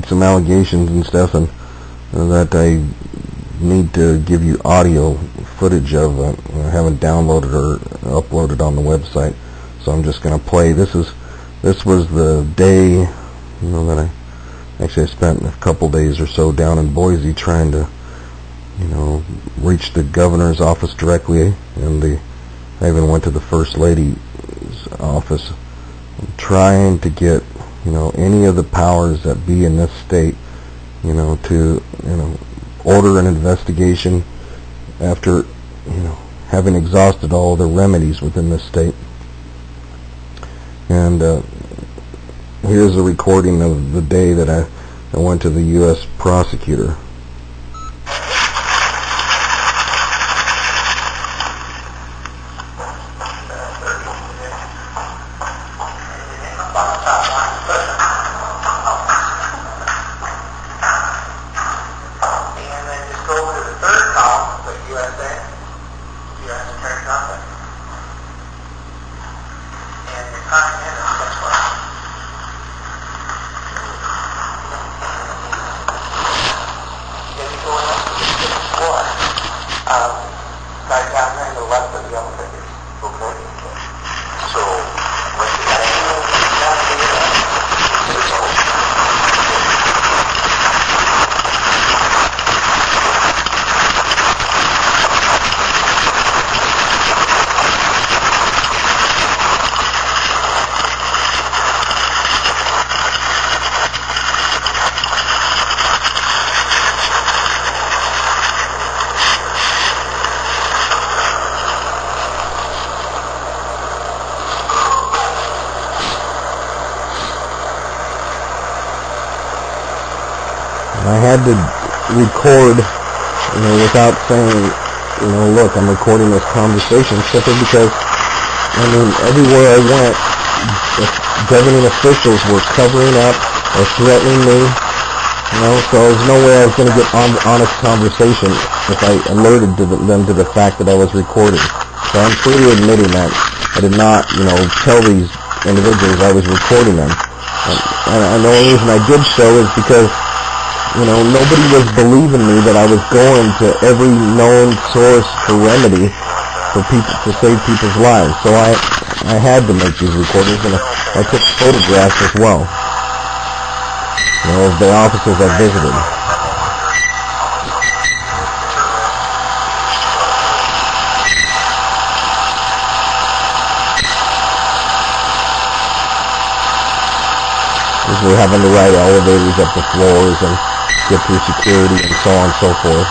some allegations and stuff, and that I need to give you audio footage of. I haven't downloaded or uploaded on the website, so I'm just going to play. This was the day, that I spent a couple days or so down in Boise trying to, reach the governor's office directly, and I even went to the First Lady's office, trying to get, any of the powers that be in this state, to, order an investigation after, having exhausted all the remedies within this state. And here's a recording of the day that I went to the US Prosecutor. I had to record, without saying, look, I'm recording this conversation, simply because, everywhere I went, governing officials were covering up or threatening me, so there's no way I was going to get honest conversation if I alerted them to the fact that I was recording. So I'm freely admitting that I did not, tell these individuals I was recording them. And the only reason I did so is because nobody was believing me that I was going to every known source for remedy for people to save people's lives. So I had to make these recordings, and I took photographs as well, of the officers I visited. We're having to ride elevators up the floors and get through security and so on and so forth.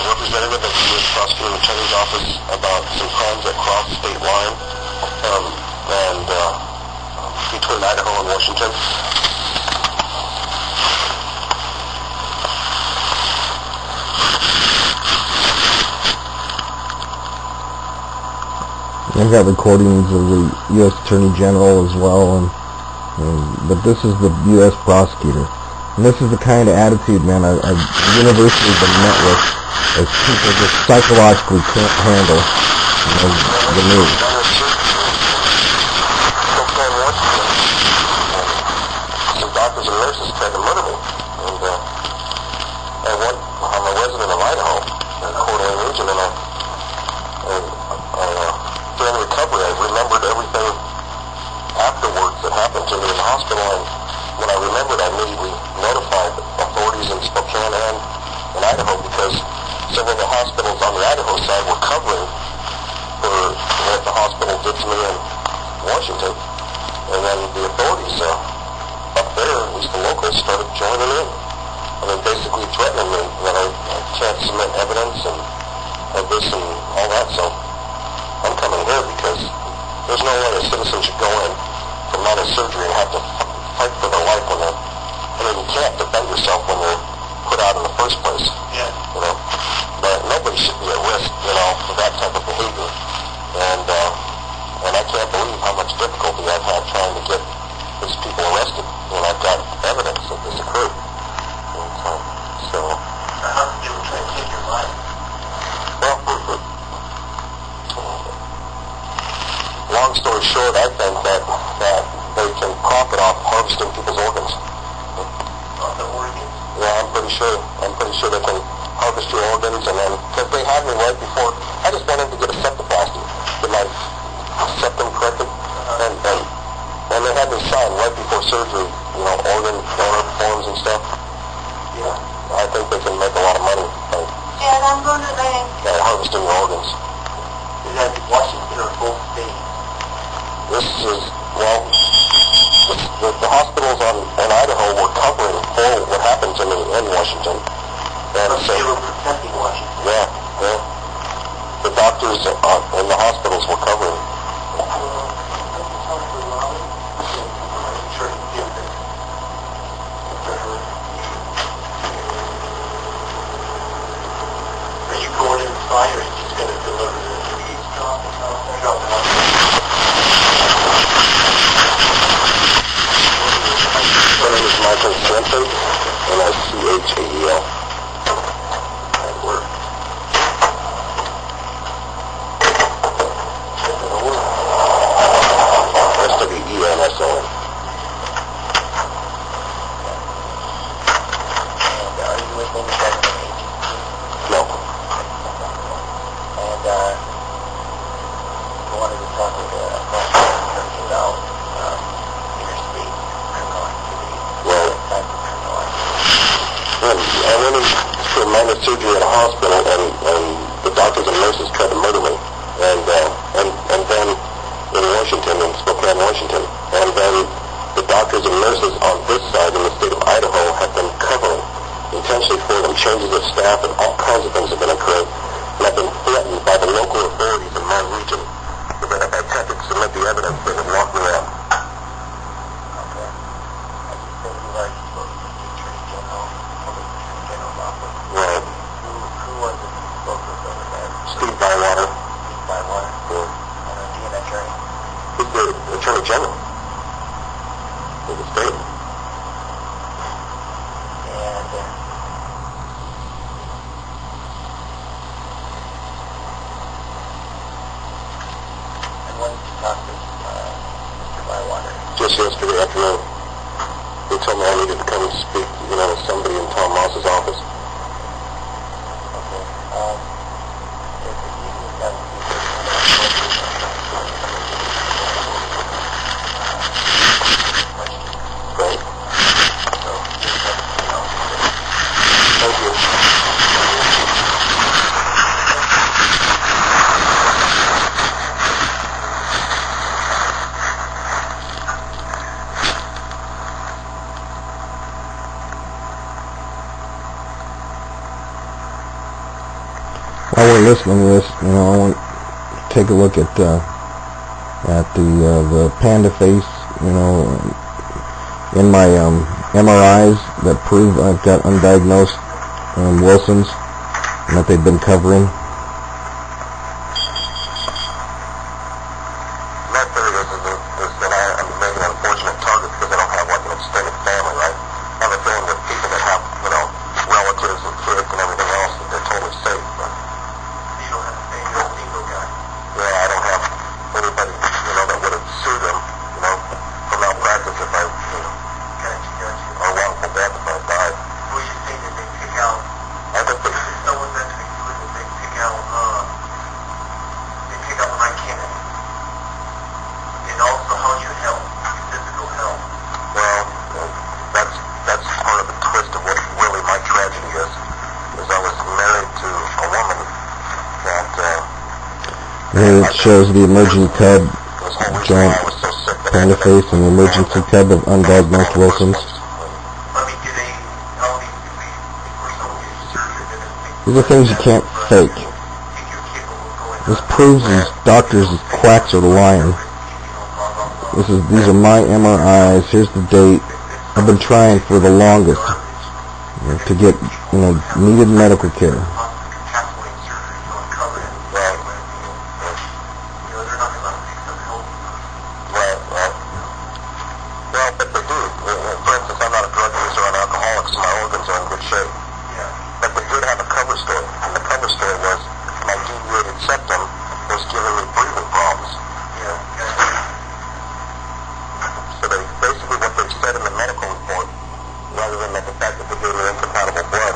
Representative of the US Prosecutor Attorney's Office about some crimes that cross the state line and between Idaho and Washington. I've got recordings of the U.S. Attorney General as well, but this is the U.S. Prosecutor. And this is the kind of attitude, man, universities have met with as people just psychologically can't handle the news. Some doctors and nurses tried to murder me. And I'm a resident of Idaho, in Coeur d'Alene region, and during recovery, I remembered everything afterwards that happened to me in the hospital, and when I remembered, I immediately notified authorities in Spokane and in Idaho, because several of the hospitals on the Idaho side were covering for what the hospital did did to me in Washington. And then the authorities up there, at least the locals, started joining in. I mean, basically threatening me that I can't submit evidence and this and all that. So I'm coming here because there's no way a citizen should go in for minor surgery and have to fight for their life when they're, I mean, you can't defend yourself when you're put out in the first place. Yeah. You know, but nobody should be at risk, you know, for that type of behavior. And I can't believe how much difficulty I've had trying to get these people arrested when I've got evidence that this occurred. So how did they try to take your life? well, long story short, I think that they can profit off harvesting people's organs. Off the organs? Yeah, I'm pretty sure they can harvest your organs, and then, because they had me right before, I just wanted to get a septoplasty, get my septum corrected, and they had me sign right before surgery, you know, organ donor forms and stuff. Yeah. I think they can make a lot of money by Dad, I'm going to the... harvesting your organs. Is that Washington or both states? This is, well, the hospitals in Idaho were covering for what happened to me in Washington. And so, They were protecting Washington. yeah. The doctors in the hospitals were covering. Are you going inside or are you just going to deliver the keys? Drop them off. My name is Michael Sanford, and I C-H-A-E-L. That work. S-W-E-N-S-O-N. And are you with any government agency? No. And I wanted to talk with a prosecutor about interstate criminal activity. Well, Type of criminal activity. I went in for minor surgery at a hospital, and the doctors and nurses tried to murder me. And then in Washington, in Spokane, Washington, and then the doctors and nurses on this side in the state of Idaho have been covering intentionally for them. Changes of staff and all kinds of things have been occurring. And I've been threatened by the local authorities in my region that if I attempted to submit the evidence, they would lock me up. Okay. And you said you already spoke to the Attorney General, Public Attorney General's office. Right. Who was it you spoke with over there? Steve Bywater. Steve Bywater? Yeah. And is he an attorney? He's the Attorney General of the state. And when did you talk to Mr. Bywater? Just yesterday afternoon. They told me I needed to come and speak, you know, with somebody in Tom Moss's office. Okay. If the evening that would be Right. Thank you. While we're listening to this, you know, I want to take a look at the panda face, you know, in my MRIs that prove I've got undiagnosed Wilson's and that they've been covering. My theory is that I'm maybe an unfortunate target because I don't have like an extended family, right? I have a feeling that people that have, you know, relatives and kids and everything else, that they're totally safe. But you don't have to pay your single guy. yeah, I don't have anybody, you know, that would have sued them, you know, for malpractice if I, you know, Gotcha. or wrongful death if I died. Well, you say that they pick out, I think that, if someone's actually doing it, they pick out my candidate. And also how you help, your physical health. well, that's part of the twist of what really my tragedy is I was married to a woman that, Here it shows the emerging cub insurance, I was so sick that pound of face, and emergency tub of undiagnosed Wilsons. I mean, do they, how many, before someone gets surgery, do they think These are things you can't fake. you're capable of going This proves these doctors, these quacks are lying. These are my MRIs. Here's the date. I've been trying for the longest to get, needed medical care. encapsulating surgery to uncover it? Right. You know, they're not going to make them help you. Right. Well, but they do. For instance, I'm not a drug user or an alcoholic, so my organs are in good shape. Yeah. But they did have a cover story, and the cover story was my deviated septum was giving me breathing problems. Yeah. So they basically what they said in the medical report, rather than the fact that they gave me incompatible blood,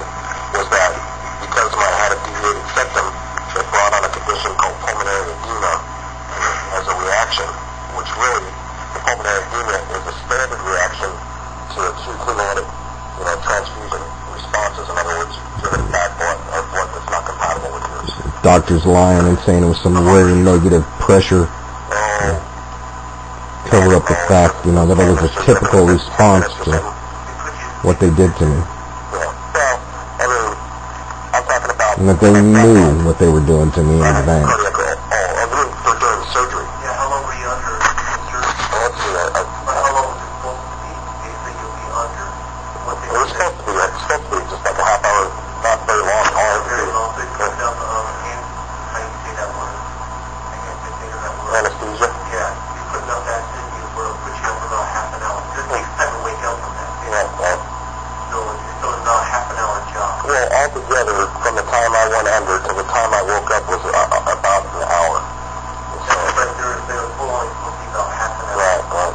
was that because I had a deviated septum, it brought on a condition called pulmonary edema as a reaction, which really, the pulmonary edema is a standard reaction to acute hemolytic, transfusion responses. In other words, to the bad blood or blood that's not compatible with yours. Doctors lying and saying it was some rare negative pressure. Cover up the fact, that it was a typical response to what they did to me. Yeah. Well, I mean, I'm talking about... And that they knew what they were doing to me in advance. Cardiac for during surgery. Yeah, how long were you under surgery? Well, let's see, How long was it supposed to be? They say you'll be under. What they it was supposed to be just like a half hour, not very long, hour. very long. So you put down the hand, how do you say that word? I can't say that word. Anesthesia. Yeah, you put enough that in you for put you up for about half an hour. This takes time to wake up from that. Yeah, So it's about a half an hour job. well, altogether, from the time I went under to the time I woke up was about an hour. So, But they were only supposed to be about half an hour. right.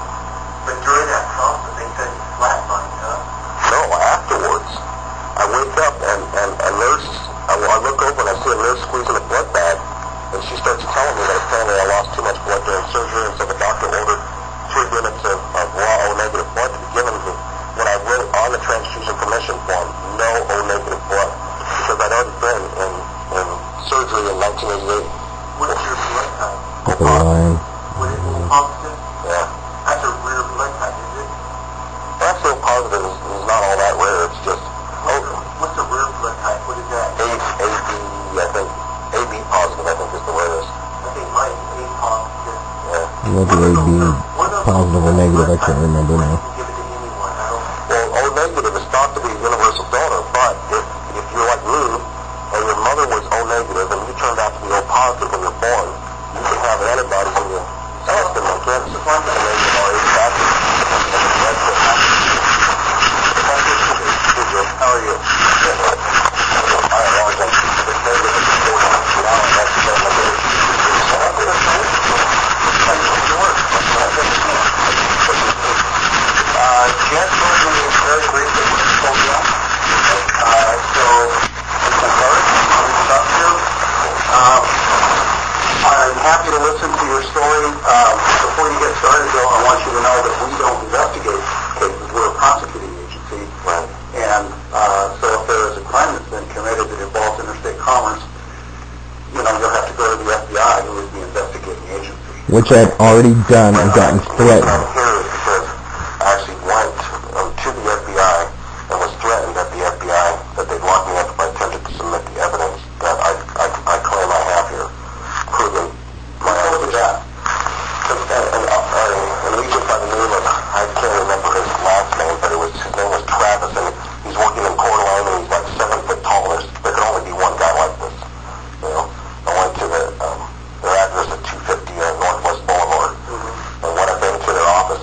But during that process, they said you flatlined, huh? No, afterwards, I wake up and a nurse, I look over and I see a nurse squeezing a blood bag, and she starts telling me that apparently I lost too much blood during surgery, and so the doctor ordered 3 units of raw O-negative blood to be given to me. When I wrote on the transfusion permission form, no O-negative blood, because I'd already been in surgery in 1988. What is your blood type? They're lying. What is it positive? Yeah. That's a rare blood type, is it? Actual positive is not all that rare, it's just What's a rare blood type? What is that? AB positive, I think is the rarest. I think mine is A positive. Yeah. Whether they be positive or negative, I can't remember now. Give it to anyone. I don't. Well, O-negative is thought to be a universal donor, but if you're like me, and your mother was O-negative, and you turned out to be O-positive when you're born, you can have antibodies in your system and cancer. And then you are exactly how are you? Jet surgery is very briefly phobia. So, it's a bird, up here. I'm happy to listen to your story. Before you get started, though, I want you to know that we don't investigate cases. We're a prosecuting agency. Right. And so if there is a crime that's been committed that involves interstate commerce, you'll have to go to the FBI, who is the investigating agency. Which I've already done and gotten threatened. Here is because I actually went to the FBI and was threatened at the FBI that they'd lock me up if I attempted to submit the evidence that I claim I have here, proving my allegation. And Legion by the name of, I can't remember his last name, but his name was Travis, and he's working in Coeur d'Alene, and he's like 7 foot tall. There could only be one guy like this. I went to their address at 250 Northwest Boulevard, and when I've been to their office,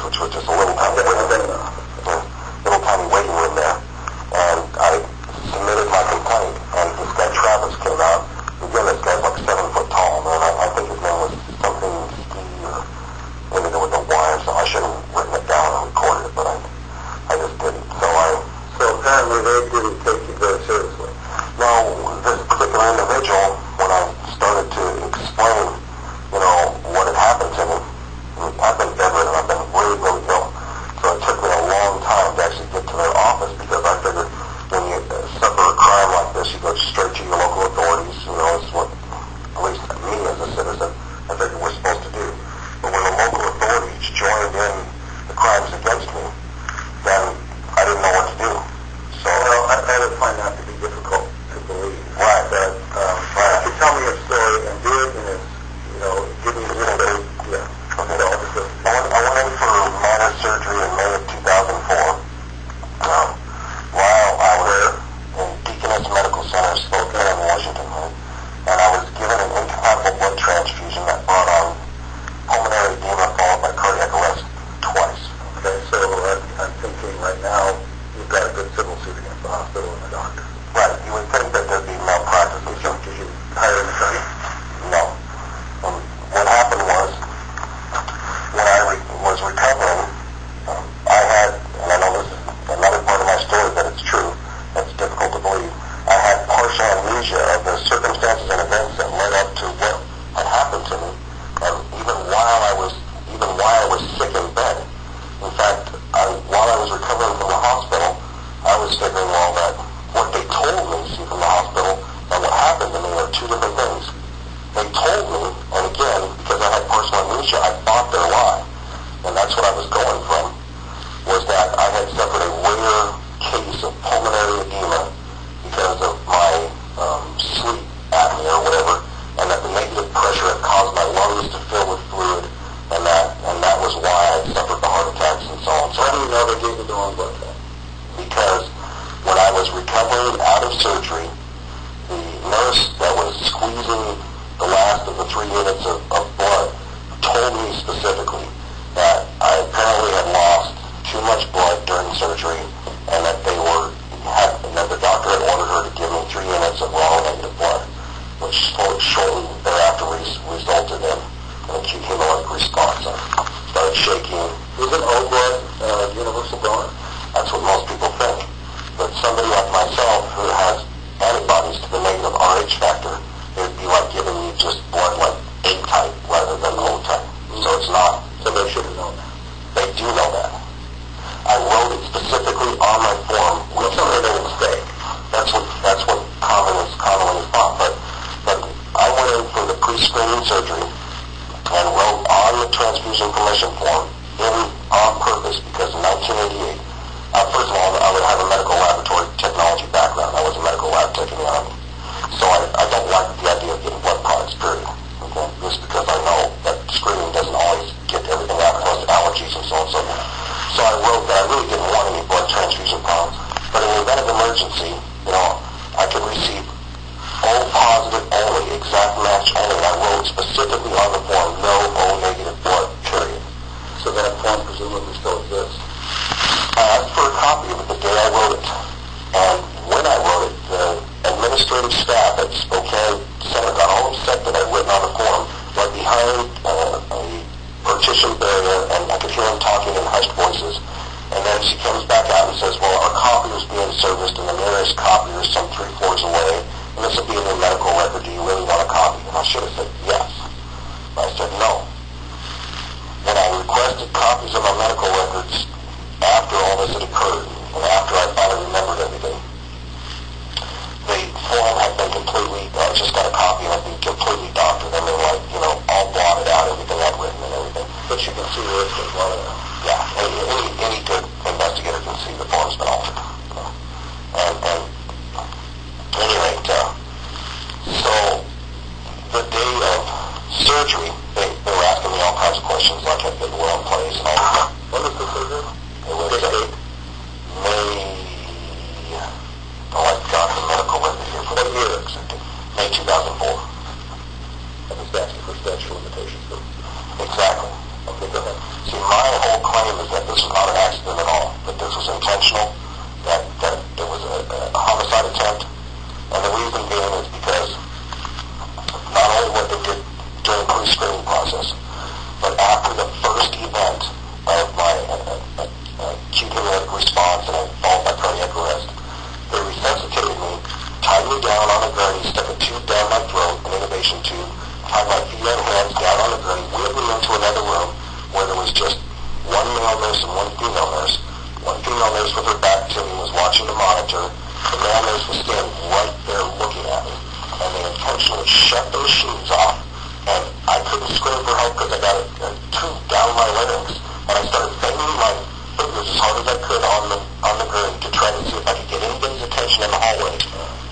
permission form on purpose because in 1988, first of all, I would have a medical laboratory technology background. I was a medical lab tech in the Army. So I don't like the idea of getting blood products, period. Okay? Just because I know that screening doesn't always get everything out, plus allergies and so on and so forth. So I wrote that I really didn't want any blood transfusion products. But in the event of emergency, I could receive O positive only, exact match only. I wrote specifically on the form, no O negative blood, period. So that form presumably still exists. I asked for a copy of it the day I wrote it. And when I wrote it, the administrative staff at Spokane Center got all upset that I'd written on the form right behind a partition barrier, and I could hear them talking in hushed voices. And then she comes back out and says, well, our copier is being serviced, and the nearest copier is some 3 floors away, and this will be in your medical record. Do you really want a copy? And I should have said yes. But I said no. When I requested copies of my medical records after all this had occurred, and after I finally remembered everything, the form had been completely, I just got a copy and it had been completely doctored. I mean, like, all blotted out, everything I'd written and everything. But you can see where it's been blotted out. Yeah, any good investigator can see the form's been altered. And at any rate, so the day of surgery, they were asking me all kinds of questions, like had been well in place and all that. When was the surgery? It was May, I've got the medical record here for the year, May 2004. I was asking for statute of limitations. Exactly. Okay, go ahead. See, my whole claim is that this was not an accident at all, that this was intentional, that it was a homicide attempt, and the reason being is because not only what they did during the pre-screening process, but after the first event of my acute hemolytic response and I followed by cardiac arrest, they resuscitated me, tied me down on a gurney, stuck a tube down my throat, an intubation tube, tied my feet and hands down on the gurney, wheeled me into another room where there was just one male nurse and one female nurse. One female nurse with her back to me was watching the monitor. The male nurse was standing right there looking at me, and they intentionally shut the machines off, and I couldn't scream for help because I got a tube down my larynx, and I started banging my fingers as hard as I could on the gurney to try to see if I could get anybody's attention in the hallway.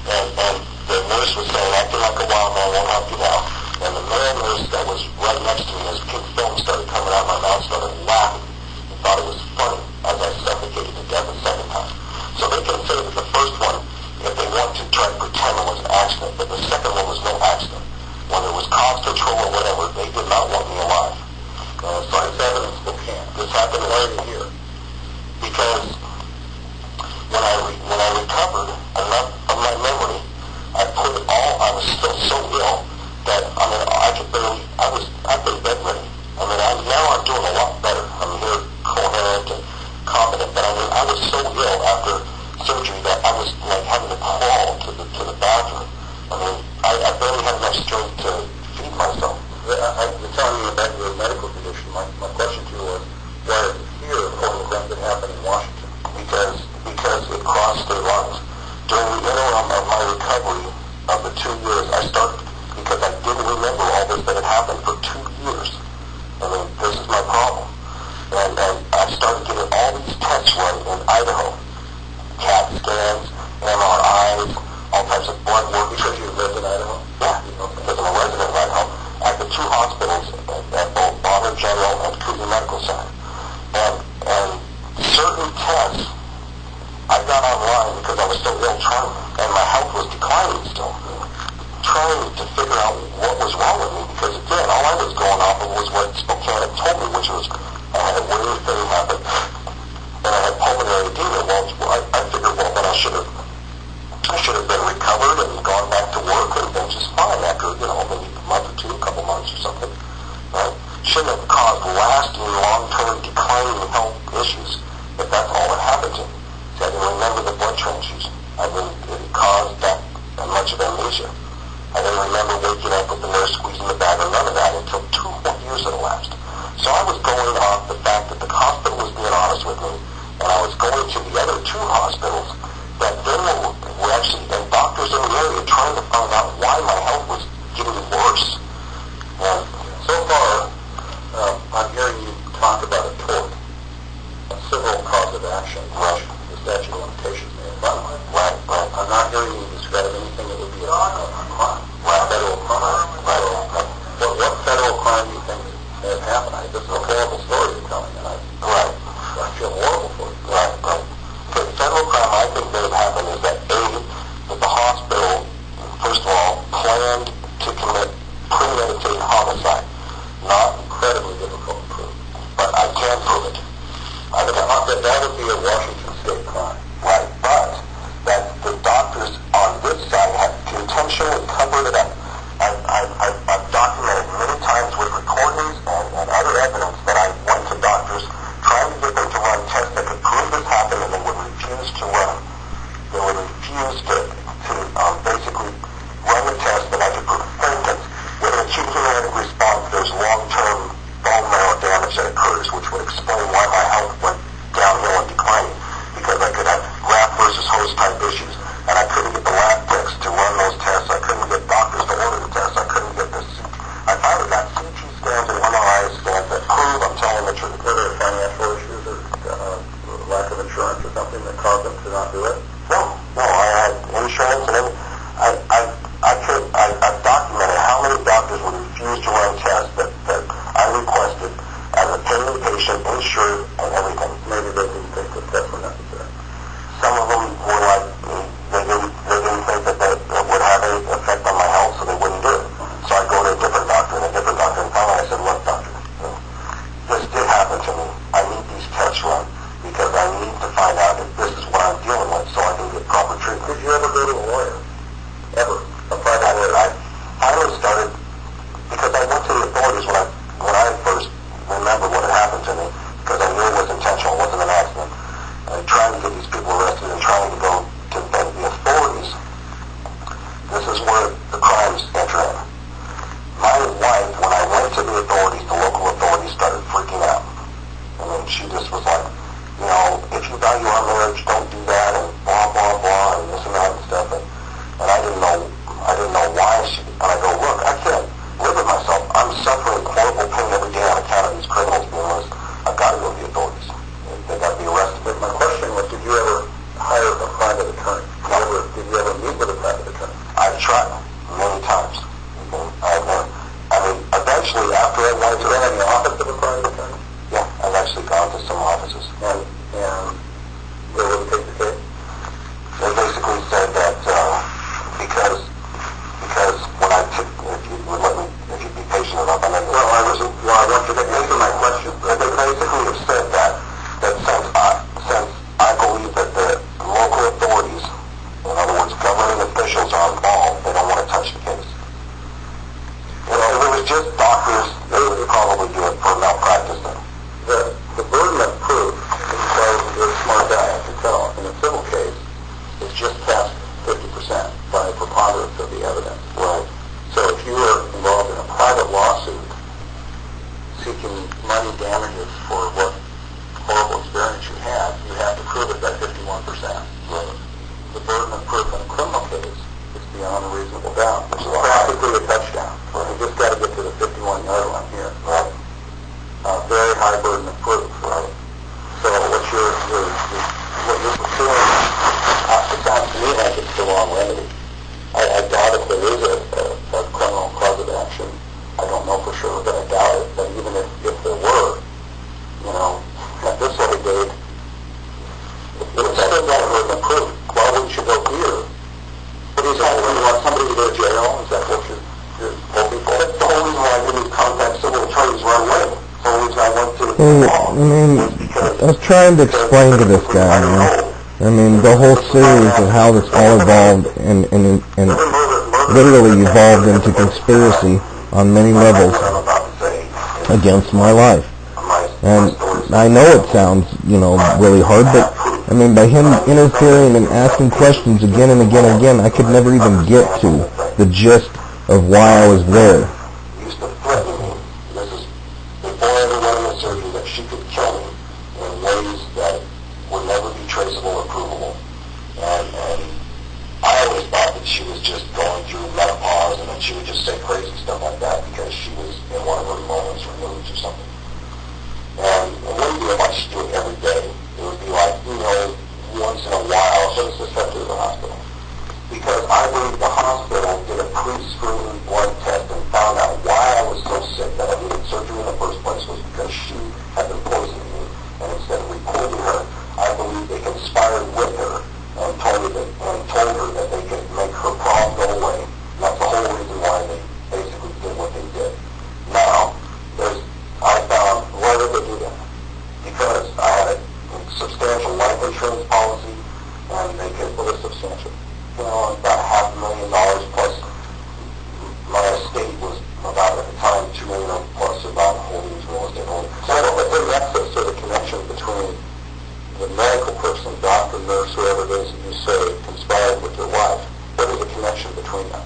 And the nurse was saying, acting like a wild man, won't help you now. And the male nurse that was right next to me, as pink film started coming out of my mouth, started laughing. He thought it was funny as I suffocated to death a second time. So they can say that the first one, if they want to try to pretend it was an accident, but the second one was no accident. Whether it was cost control or whatever, they did not want me alive. So I said in Spokane, this happened right here. Because when I recovered enough of my memory, I put it all, I was still so ill that, I've been bedridden. Now I'm doing a lot better. I'm here coherent and competent, but I was so ill after surgery that I was like having to crawl to the bathroom. I barely had enough strength to feed myself. You're telling me about your medical condition. My question to you was, why is it here according to things that happened in Washington? Because it crossed state lines. During the interim of my recovery of the 2 years, I started, because I didn't remember all this that had happened for 2 years. This is my problem. And I started getting all these tests run in Idaho. CAT scans, MRIs, all types of blood work. Because you lived in Idaho? Yeah, because I'm a resident of Idaho. At the 2 hospitals, at both Bonner General and Kootenai Medical Center. And certain tests I got online because I was so ill and my health was declining still. Trying to figure out what was wrong with me, because again, all I was going off of was what Spokane had told me, which was I had a weird thing happen, and I had pulmonary edema. Well, I figured, well, then I should have been recovered and gone back to work and been just fine after, maybe a month or 2, a couple months or something. Right? Shouldn't have caused lasting, long-term declining health issues if that's all that happened to me. See, I didn't remember the blood transfusion. It caused that much of amnesia. I didn't remember waking up with the nurse squeezing the bag or none of that until 2 whole years had elapsed. So I was going off the fact that the hospital was being honest with me, and I was going to the other 2 hospitals that then were actually, and doctors in the area trying to find out why my health was getting worse. And so far, I'm hearing you after I wanted to in the office of a private attorney? Yeah, I've actually gone to some offices. And they wouldn't take the case? They basically said that because when I took, if you'd be patient enough, I mean, I want to answer my question. But they basically have said that since I believe that the local authorities, in other words, governing officials, are involved, they don't want to touch the case. If it was just doctors, they would probably do it for malpractice then. The burden of proof, because you're a smart guy, I can tell, in a civil case, is just past 50% by preponderance of the evidence. Right. So if you were involved in a private lawsuit seeking money damages for what horrible experience you had, you have to prove it by 51%. Right. The burden of proof in a criminal case is beyond a reasonable doubt, which is practically a touchdown. Right. You just got to get to the 51-yard line here. Right. Very high burden of proof. Right. So what you're pursuing, it sounds to me like it's the wrong remedy. I doubt if there is a criminal cause of action. I don't know for sure, but I doubt it. But even if there were, at this early date, it's still got a burden of proof. Why wouldn't you go here? What do you say? You want somebody to go to jail? Is that what you're hoping for? That's the whole reason why I didn't contact civil attorneys right away. The whole reason I went to the I was trying to explain to this guy, I mean, the whole series of how this all evolved and literally evolved into conspiracy on many levels against my life. And I know it sounds, really hard, but I mean, by him interfering and asking questions again and again and again, I could never even get to the gist of why I was there. Used to threaten me. This is before I ever went into surgery, that she could kill me in ways that would never be traceable or provable. And I always thought that she was just going through menopause and that she would just say crazy stuff like that because she was in one of her moments or moods or something. And it wouldn't be like she do it every day. It would be like, once in a while. So does this have to do with the hospital? Because I believe the hospital did a pre-screening blood test and found out why I was so sick that I needed surgery in the first place was because she had been poisoning me. And instead of reporting her, I believe they conspired with her and told her that they could make her problem go away. And that's the whole reason why they basically did what they did. Now, I found, why did they do that? Because I had a substantial life insurance policy, and they could, what is substantial? About $500,000 plus. My estate was about, at the time, $2 million plus about holdings, real estate holdings. So I don't think there's access to the connection between the medical person, doctor, nurse, whoever it is that you say conspired with your wife. What is the connection between them?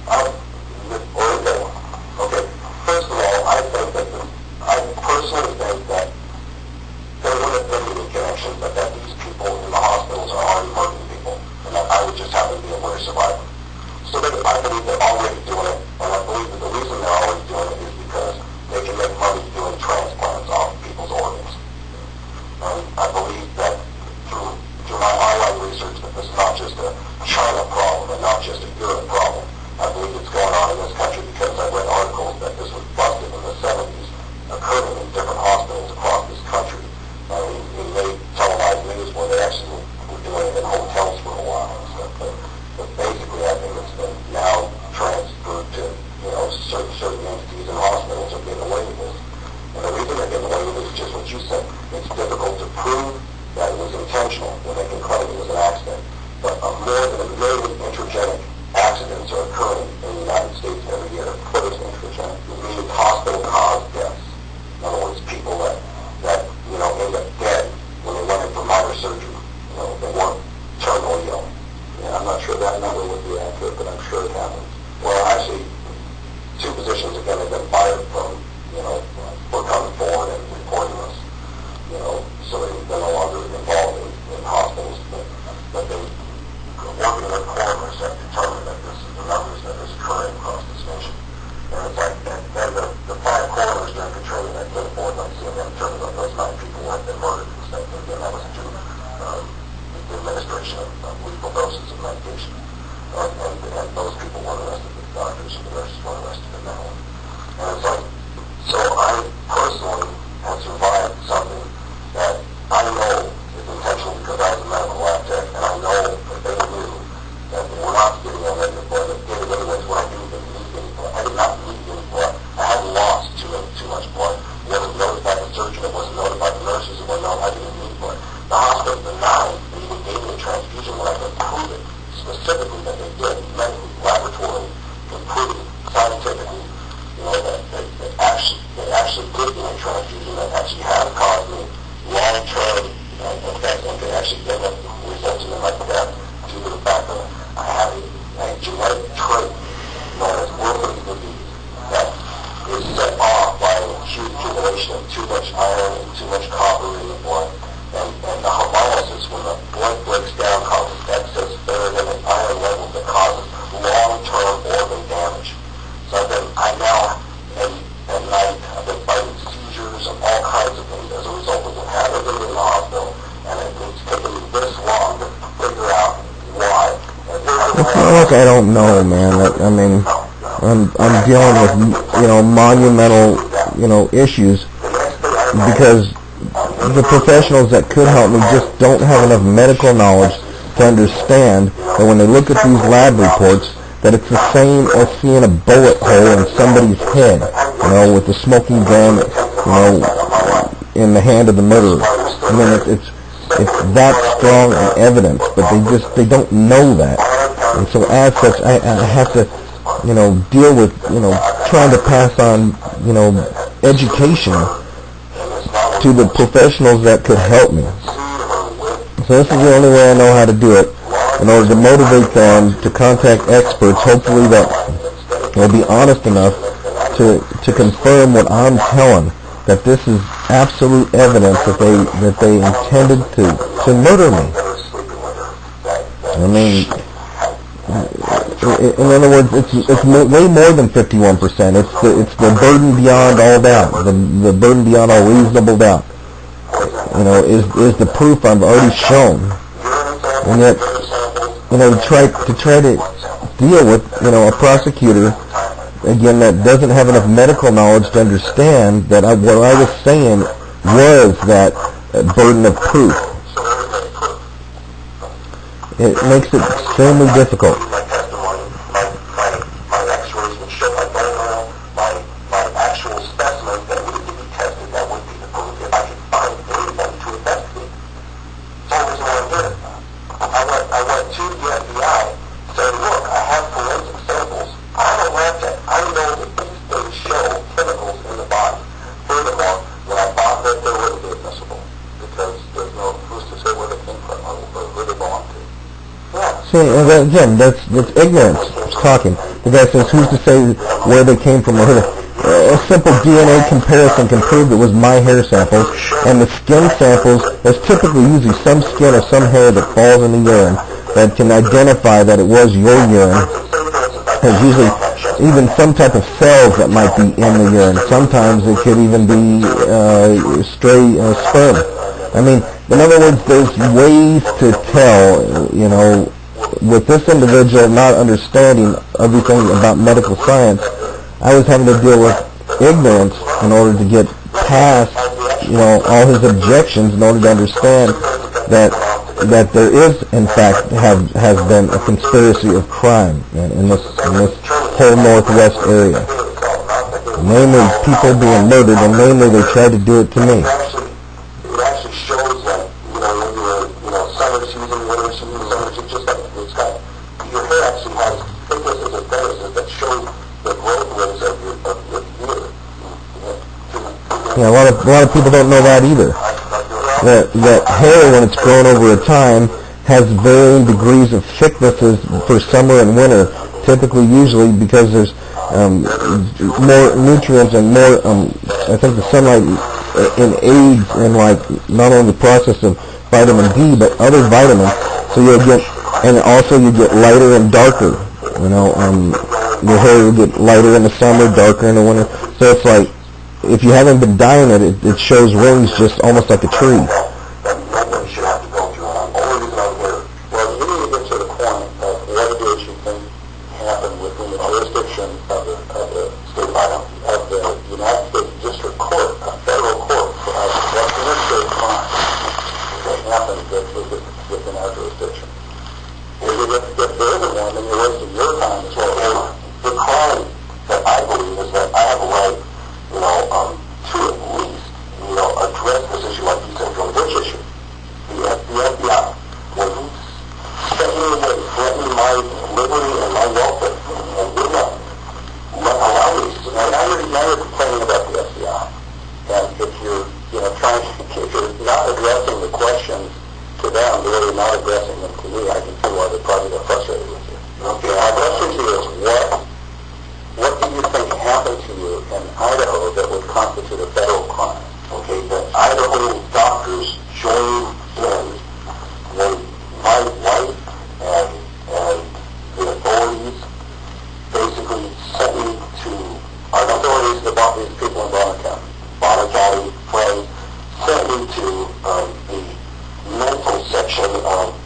Or is there one? Okay. First of all, I personally think that there would have been any connection, but that these people in the hospitals are already murdering people, and that I would just happen to be a rare survivor. So I believe they're already doing it, and I believe that the reason they're already doing it is because they can make money doing transplants off people's organs. And I believe that through my online research that this is not just a China problem and not just a Europe problem. I believe it's going on in this country because I read articles that this was busted in the 70s, occurring in different hospitals across this country. We made televised news where they actually were doing it in hotels for a while and stuff. But basically, I think it's been now transferred to, certain entities and hospitals are getting away with this. And the reason they're getting away with it is just what you said. It's difficult to prove that it was intentional when they can claim it was an accident. But more than 1 million intergenic accidents are occurring in the United States every year. What is intergenic? It means hospital-caused deaths. In other words, people that end up dead when they went in for minor surgery. They weren't terminally ill. Yeah, I'm not sure that number would be accurate, but I'm sure it happens. Well, actually, 2 positions again have been fired from, for coming forward and reporting us. So they're no longer involved in hospitals, but they working with coroners have determined that this is the numbers that is occurring across this nation. I don't know, man. I mean, I'm dealing with, monumental, issues because the professionals that could help me just don't have enough medical knowledge to understand that when they look at these lab reports, that it's the same as seeing a bullet hole in somebody's head, with the smoking gun, in the hand of the murderer. I mean, it's that strong an evidence, but they don't know that. And so as such, I have to, deal with, trying to pass on, education to the professionals that could help me. So this is the only way I know how to do it, in order to motivate them to contact experts, hopefully that they'll be honest enough to confirm what I'm telling, that this is absolute evidence that they intended to murder me. I mean, in other words, it's way more than 51%. It's the burden beyond all doubt, the burden beyond all reasonable doubt. Is the proof I've already shown, and yet, to try to deal with, a prosecutor, again, that doesn't have enough medical knowledge to understand that what I was saying was that burden of proof. It makes it extremely difficult. See, again, that's ignorance talking. The guy says, who's to say where they came from? A simple DNA comparison can prove it was my hair samples, and the skin samples, there's typically usually some skin or some hair that falls in the urine that can identify that it was your urine. There's usually even some type of cells that might be in the urine. Sometimes it could even be stray sperm. I mean, in other words, there's ways to tell, with this individual not understanding everything about medical science, I was having to deal with ignorance in order to get past, all his objections, in order to understand that there is, in fact, has been a conspiracy of crime in this whole Northwest area. Namely, people being murdered, and namely, they tried to do it to me. It actually shows that, when you're, summer season, winter season, just like it's got, your hair actually has thicknesses and thicknesses that show the growth rates of your ear. Yeah, a lot of people don't know that either. That hair, when it's grown over a time, has varying degrees of thicknesses for summer and winter. Typically, usually, because there's more nutrients and more, I think the sunlight aids in not only the process of vitamin D, but other vitamins. So you'll get, and also you get lighter and darker. Your hair will get lighter in the summer, darker in the winter. So it's like, if you haven't been dyeing it shows rings just almost like a tree. That nobody should have to go through. And I'm only reason I'm here. Well, you need to get to the point of what it is you think happened within the jurisdiction of the state of the United States District Court, a federal court, for what interstate crime that happened within our jurisdiction. If there isn't one, then you're wasting your time as well. The crime that I believe is that I have a right, to at least, address this issue like you said, from which issue? The FBI. When he sent me away, threatening my liberty and my welfare, and would not allow me to. Now you're complaining about the FBI. And if you're, if you're not addressing the questions to them, the way you're not addressing them to me, I can see why they probably got frustrated with you. Okay, my question to you is, what do you think happened to you in Idaho that would constitute a federal crime? Okay, that Idaho doctors joined in when my wife and the authorities basically sent me to our authorities, these people in Bonner County, friends, sent me to the mental section of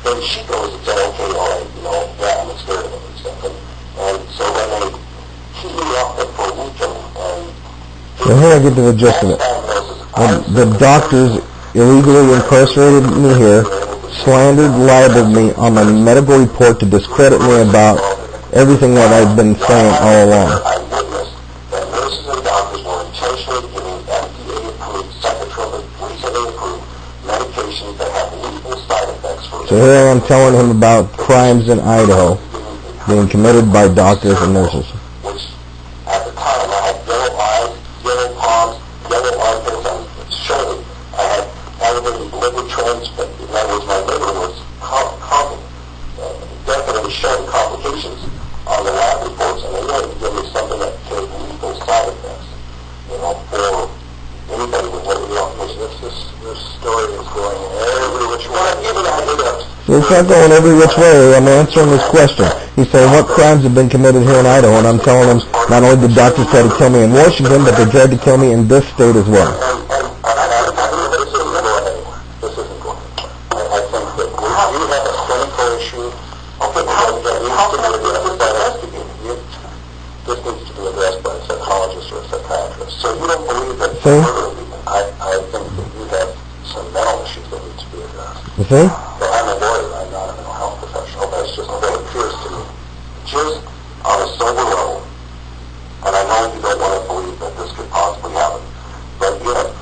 then she goes and said, okay, all right, yeah, I'm scared of it and stuff. And so then they keep me off them for a week, and so here I get to the gist of it. The doctors illegally incarcerated me here, slandered, libeled me on my medical report to discredit me about everything that I've been saying all along. I witnessed that nurses and doctors were intentionally giving FDA-approved, psychotropic, recently approved medications that have lethal side effects for... So here I'm telling him about crimes in Idaho being committed by doctors and nurses. Which, at the time, I had yellow eyes, yellow palms, yellow armpits, and showing I had elevated liver trends, but in other words, my liver was definitely showing complications on the lab reports, and they wanted to give me something that could lethal side effects, for anybody with liver complications. This story is going every which way. It's not going every which way. I'm answering his question. He's saying what crimes have been committed here in Idaho, and I'm telling him not only did doctors try to kill me in Washington, but they tried to kill me in this state as well. This isn't going. I think that you have a clinical issue. Okay, this needs to be addressed by a psychologist or a psychiatrist. So you don't believe that I think that you have some mental issues that need to be addressed. You see? So I'm a lawyer, I'm not a mental health professional. That's just what it appears to me. Just on a sober level, and I know you don't want to believe that this could possibly happen, but yet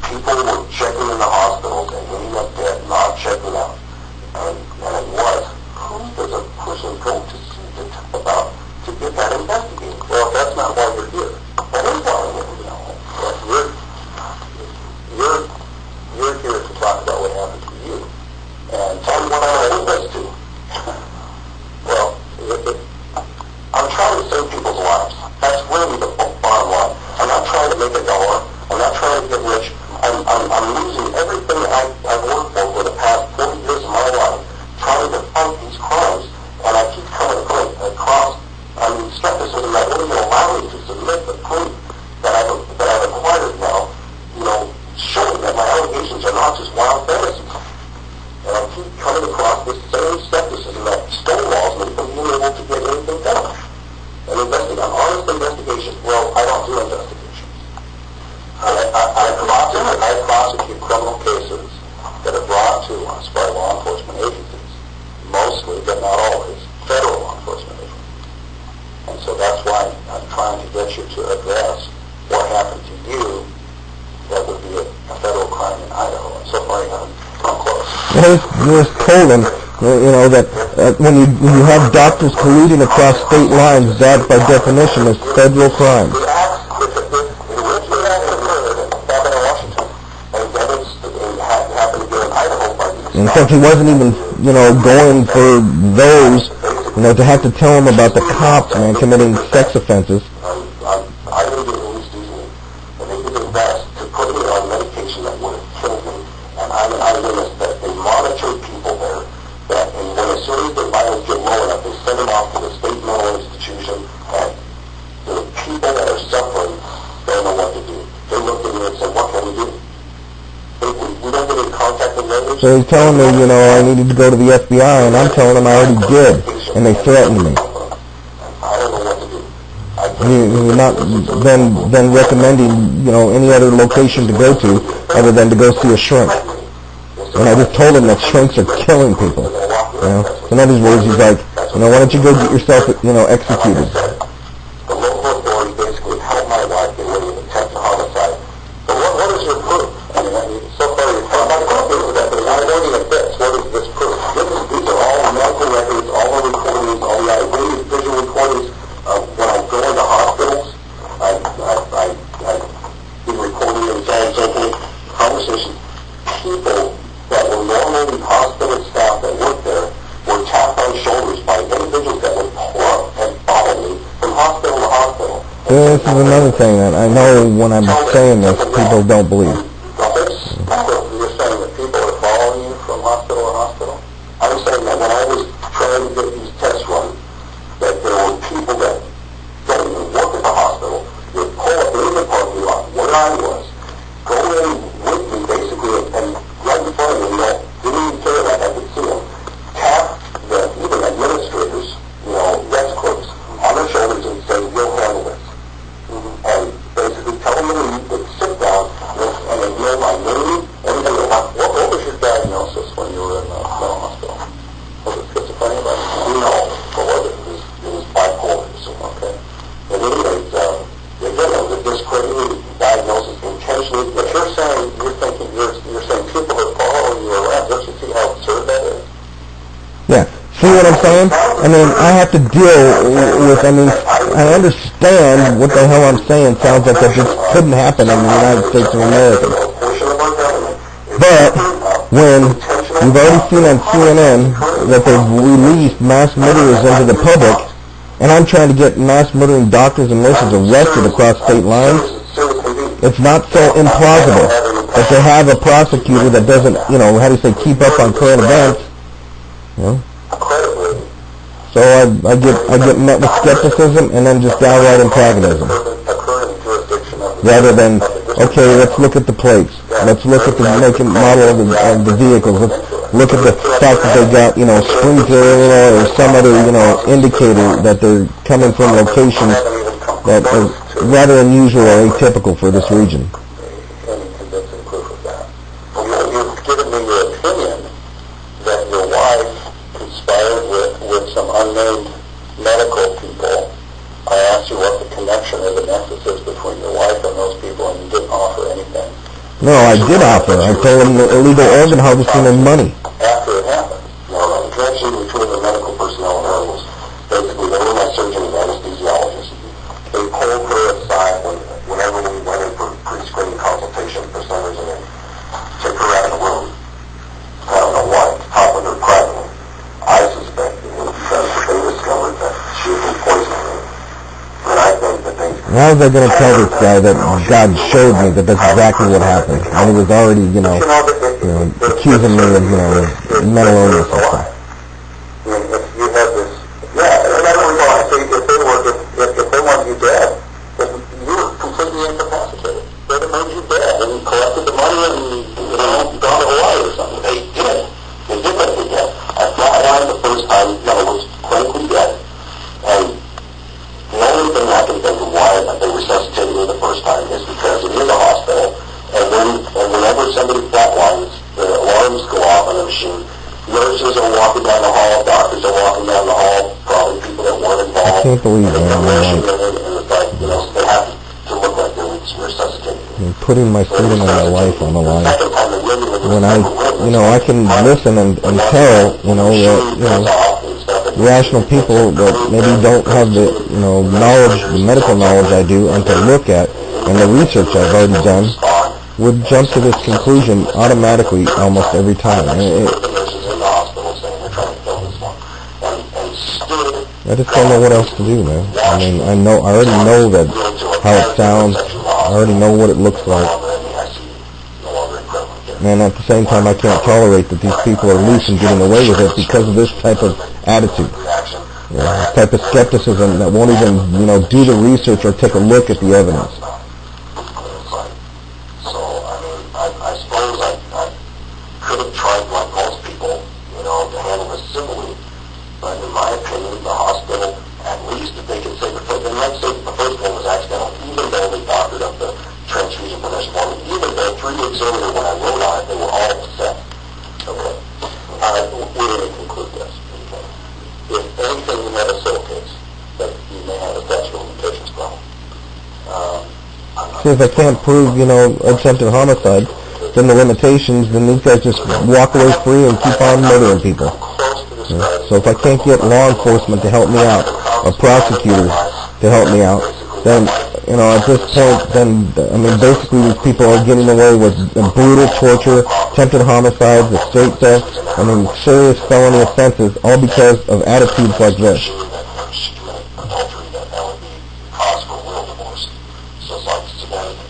people were checking in the hospitals and ending up dead, not checking out. And it was, who does a person go to see about to get that investigated? Well, that's not why you're here. That is why you're here. You're here to talk about what happened to you. And tell me what I owe this to. Well, I'm trying to save people's lives. That's really the bottom line. I'm not trying to make a dollar. I'm not trying to get rich. I'm losing everything I've worked for the past 40 years of my life trying to fight these crimes, and I keep coming across skepticism that won't even allow me to submit the proof that I've acquired now, showing that my allegations are not just wild fantasies. And I keep coming across this same skepticism that stonewalls me from being able to get anything done. An honest investigation. Well, I don't do investigations. I prosecute criminal cases that are brought to us by law enforcement agencies, mostly, but not always, federal law enforcement agencies. And so that's why I'm trying to get you to address what happened to you that would be a federal crime in Idaho. And so far you haven't come close. You just told him, that when you have doctors colluding across state lines, that by definition is federal crime. The acts, the original acts occurred happened in Washington, and then it happened again in Idaho by these. In fact, he wasn't even, going for those, to have to tell him about the cops, man, committing sex offenses. I didn't get released easily, and they did their best to put me on medication that would have killed me. And I'm an eyewitness that they monitored people there, that and when as soon as the vitals get low enough, they send them off to the state mental institution, and the people that are suffering don't know what to do. They looked at me and said, what can we do? We don't get in contact with neighbors. So he's telling me, I needed to go to the FBI, and I'm telling him I already did, and they threatened me. I don't know what to do. He's not then recommending, any other location to go to other than to go see a shrink. And I just told him that shrinks are killing people. In other words, he's like, why don't you go get yourself, executed? The local authority basically helped my wife get away with attempted homicide. But what is your proof? I mean, so far my proof is that I don't even fix. What is this proof? These are all medical records, all the recordings, all the eyewitness visual recordings. When I go into hospitals, I've been recording and saying conversations. People that were normally hospital staff that worked there were tapped on shoulders by individuals that would pull up and follow me from hospital to hospital. This is another thing that I know when I'm saying this, people don't believe. You're saying that people are following you from hospital to hospital? I'm saying that when I was trying to get these tests run, that there were people that don't even work at the hospital, would pull up in the parking lot where I was, go in with me basically, and right in front of me, didn't even care that I could see them, Yeah. See what I'm saying? I mean, I have to deal with, I mean, I understand what the hell I'm saying. Sounds like that just couldn't happen in the United States of America. But when you've already seen on CNN that they've released mass murderers into the public, and I'm trying to get mass murdering doctors and nurses arrested across state lines, it's not so implausible that they have a prosecutor that doesn't, how do you say, keep up on current events, So I get met with skepticism and then just downright antagonism. Rather than, okay, let's look at the plates. Let's look at the make and model of the vehicles. Let's look at the fact that they got, Springfield, Illinois, or some other, indicator that they're coming from locations that are rather unusual or atypical for this region. Any convincing proof of that? You've given me your opinion that your wife conspired with some unnamed medical people. I asked you what the connection or the nexus is between your wife and those people, and you didn't offer anything. No, I did offer. I told them illegal organ harvesting and money. After it happened. No, the connection between the medical personnel and her was basically they were my surgeon and anesthesiologist. They pulled her aside whenever we went in for pre-screening consultation for centers, and they took her out of the room. I don't know why, to talk with her privately. I suspect it was because they discovered that she had been poisoning. And I think that they... How was I going to tell this guy that God showed me that that's exactly what happened? And he was already, accusing me of, mental illness and stuff. I mean, if you have this... Yeah, and I don't know, I say if they want you dead, then you were completely incapacitated. They'd have made you dead and collected the money and, gone to Hawaii or something. They did. They did make me dead. I flat lined the first time, was clinically dead. And the only thing I can think of why they resuscitated me the first time is because it is a hospital, and whenever somebody flatlines, the alarms go off on the machine. Nurses are walking down the hall, doctors are walking down the hall, probably people that weren't involved. I can't believe that. And it's like, they have to look like they're resuscitated. I'm putting my freedom and my life on the line. When I can listen and tell, rational people that maybe don't have the, knowledge, the medical knowledge I do, and to look at, and the research I've already done, would jump to this conclusion automatically almost every time. I just don't know what else to do, man. I mean, I already know that how it sounds. I already know what it looks like. And at the same time, I can't tolerate that these people are loose and getting away with it because of this type of attitude. This type of skepticism that won't even, do the research or take a look at the evidence. So, I mean, I suppose I could have tried like most people, to handle this civilly. But in my opinion, the hospital, at least if they could say the first, and let's say the first one was accidental, even though they doctored up the transfusion prevention form, even though 3 weeks earlier when I wrote on it, they were all upset. Okay. We're going to conclude this. Okay. If anything, you have a civil case, that you may have a statute of limitations problem. See, if I can't prove, attempted homicide, then the limitations, then these guys just walk away free and keep on murdering people. So if I can't get law enforcement to help me out, or prosecutors to help me out, then, at this point, then, basically these people are getting away with brutal torture, attempted homicides, estate theft, serious felony offenses, all because of attitudes like this.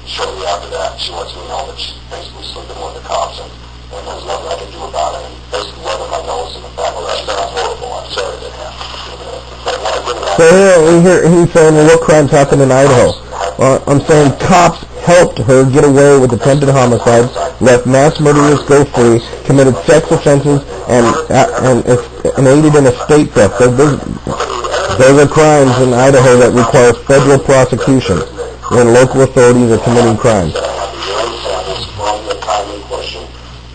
Shortly after that, she lets me know that she's basically sleeping with the cops, and there's nothing I can do about it, and basically letting my nose in the back of that. That's horrible. I'm sorry that happened. So he's saying, well, what crimes happened in Idaho? Well, I'm saying cops helped her get away with attempted homicides, let mass murderers go free, committed sex offenses, and aided in estate theft. Those are crimes in Idaho that require federal prosecution when local authorities are committing crimes. I have the urine samples from the time in question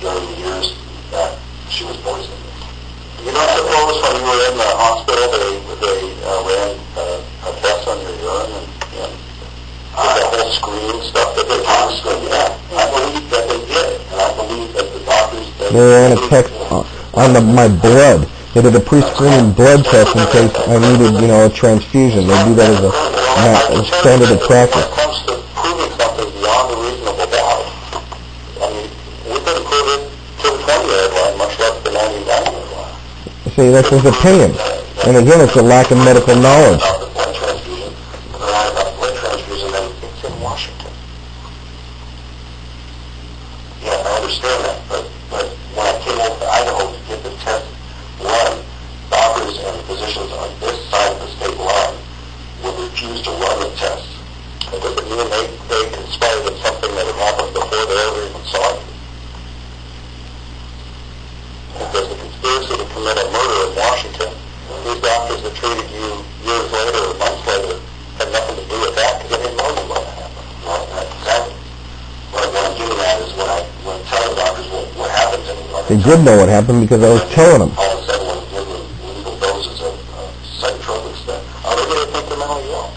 during the years that she was poisoned. You don't suppose when you were in the hospital they ran a test on your urine and the whole screening stuff that they did? Yeah, I believe that they did, and I believe that the doctors... They ran a test on my blood They did a pre-screening blood test in case I needed, a transfusion. They do that as a standard of practice. When it comes to proving something beyond a reasonable doubt, I mean, we couldn't prove it to the 20-yard line, much less the 99-yard line. See, that's his opinion. And again, it's a lack of medical knowledge. About the blood transfusion, then it's in Washington. Yeah, I understand that, but when I came over to Idaho to get the test run, doctors and physicians on this side of the state line would refuse to run the test. It doesn't mean they conspired in something that had happened before they ever even saw you. If there's a conspiracy to commit a murder in Washington, these doctors that treated you years later or months later had nothing to do with that because they didn't know you what happened. Well, that's exactly what I'm getting at is when telling doctors what happened to me. They did know what happened because I was telling them. All of a sudden, when given legal doses of psychotropics, then are they going to think they're mentally ill?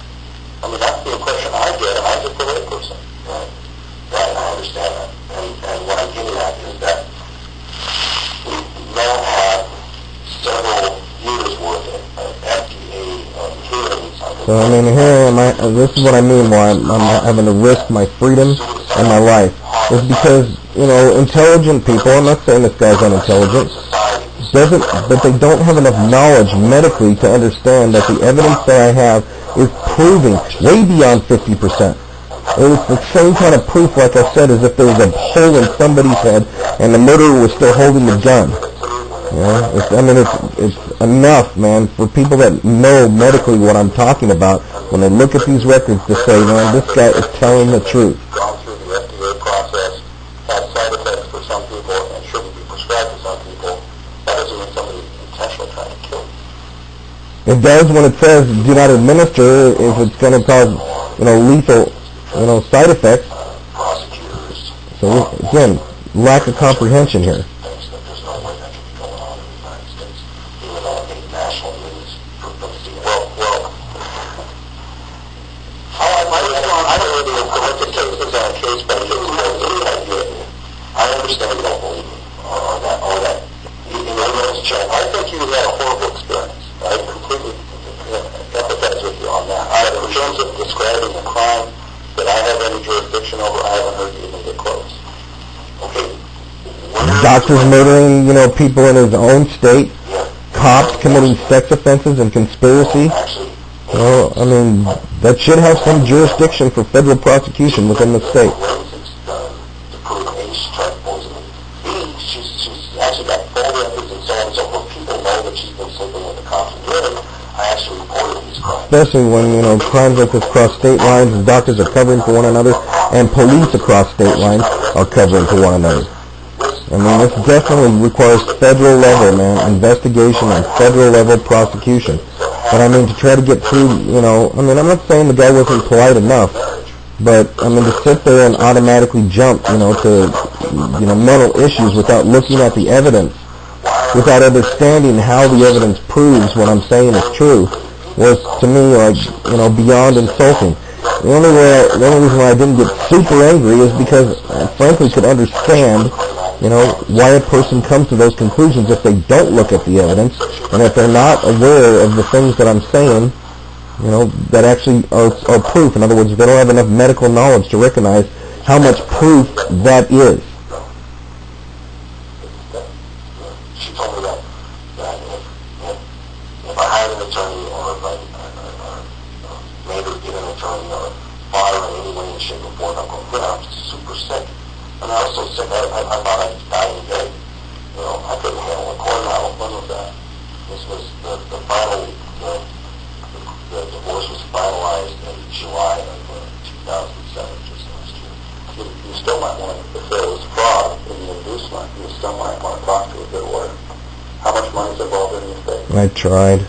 I mean, that's the impression I get, and I'm just a lay person. Right? Right, I understand that. And what I'm getting at is that we now have several years worth of FDA hearings. So, I mean, this is what I mean why I'm having to risk my freedom and my life. Is because, intelligent people, I'm not saying this guy's unintelligent, but they don't have enough knowledge medically to understand that the evidence that I have is proving way beyond 50%. It's the same kind of proof, like I said, as if there was a hole in somebody's head and the murderer was still holding the gun. It's enough, man, for people that know medically what I'm talking about, when they look at these records, to say, man, this guy is telling the truth. Gone through the FDA process, has side effects for some people, and shouldn't be prescribed to some people. That doesn't mean somebody's intentionally trying to kill you. It does when it says do not administer if it's going to cause, lethal, side effects. Prosecutors. So again, lack of comprehension here. Thinks that there's no way that can be going on in the United States, even though it made national news for seeing. Well, I don't really look at cases on a case by case basis. I understand you don't believe me, or that you know, check. I think you had a horrible experience. I completely empathize with you on that. In terms of describing a crime that I have any jurisdiction over, I haven't heard you even get close. Okay. Doctors murdering, people in his own state, cops committing sex offenses and conspiracy. Well, I mean, that should have some jurisdiction for federal prosecution within the state. She's actually got full records and so on and so forth. People know that she's been sleeping with the cops and doing it. I actually reported these crimes. Especially when, crimes like this cross state lines and doctors are covering for one another and police across state lines are covering for one another. I mean, this definitely requires federal level, man, investigation and federal level prosecution. But I mean, to try to get through, I'm not saying the guy wasn't polite enough, but I mean, to sit there and automatically jump, to, mental issues without looking at the evidence, without understanding how the evidence proves what I'm saying is true, was to me like, beyond insulting. The only reason why I didn't get super angry is because I frankly could understand, why a person comes to those conclusions if they don't look at the evidence and if they're not aware of the things that I'm saying, that actually are proof. In other words, they don't have enough medical knowledge to recognize how much proof that is. She told me that if I hired an attorney or if I made her get an attorney or fire in any way, shape, or form, I'm super sick. And I was so sick, I thought I'd die in bed. I couldn't handle a court battle. When was that? This was the final, the divorce was finalized in July of 2007, just last year. You still might want to, if there was fraud in the inducement, you still might want to talk to a good lawyer. How much money is involved in the estate? I tried. It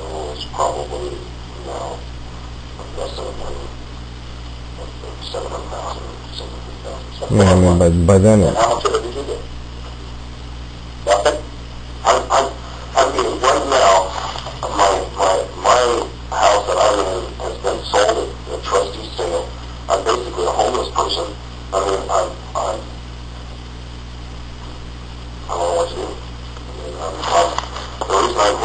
was probably, less than $1 million, $700,000. Yeah, I mean, by then And how much of it did you get? Nothing? I'm getting right now, my house that I'm in has been sold at a trustee sale. I'm basically a homeless person. I mean, I don't know what to do. I mean, I'm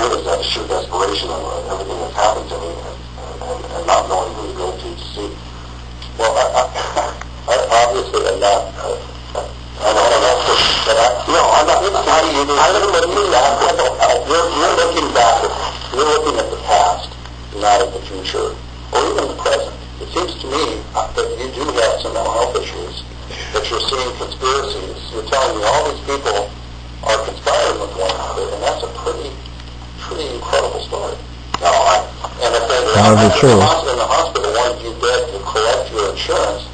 believe it's out of sheer desperation on everything that's happened to me and not knowing who to go to see. Well, I obviously am not, I don't know, but I'm not, you're looking backward. You're looking at the past, not at the future, or even the present. It seems to me that you do have some mental health issues, that you're seeing conspiracies. You're telling me all these people are conspiring with one another, and that's a pretty incredible story. No, and if they in the hospital wanted you dead to collect your insurance,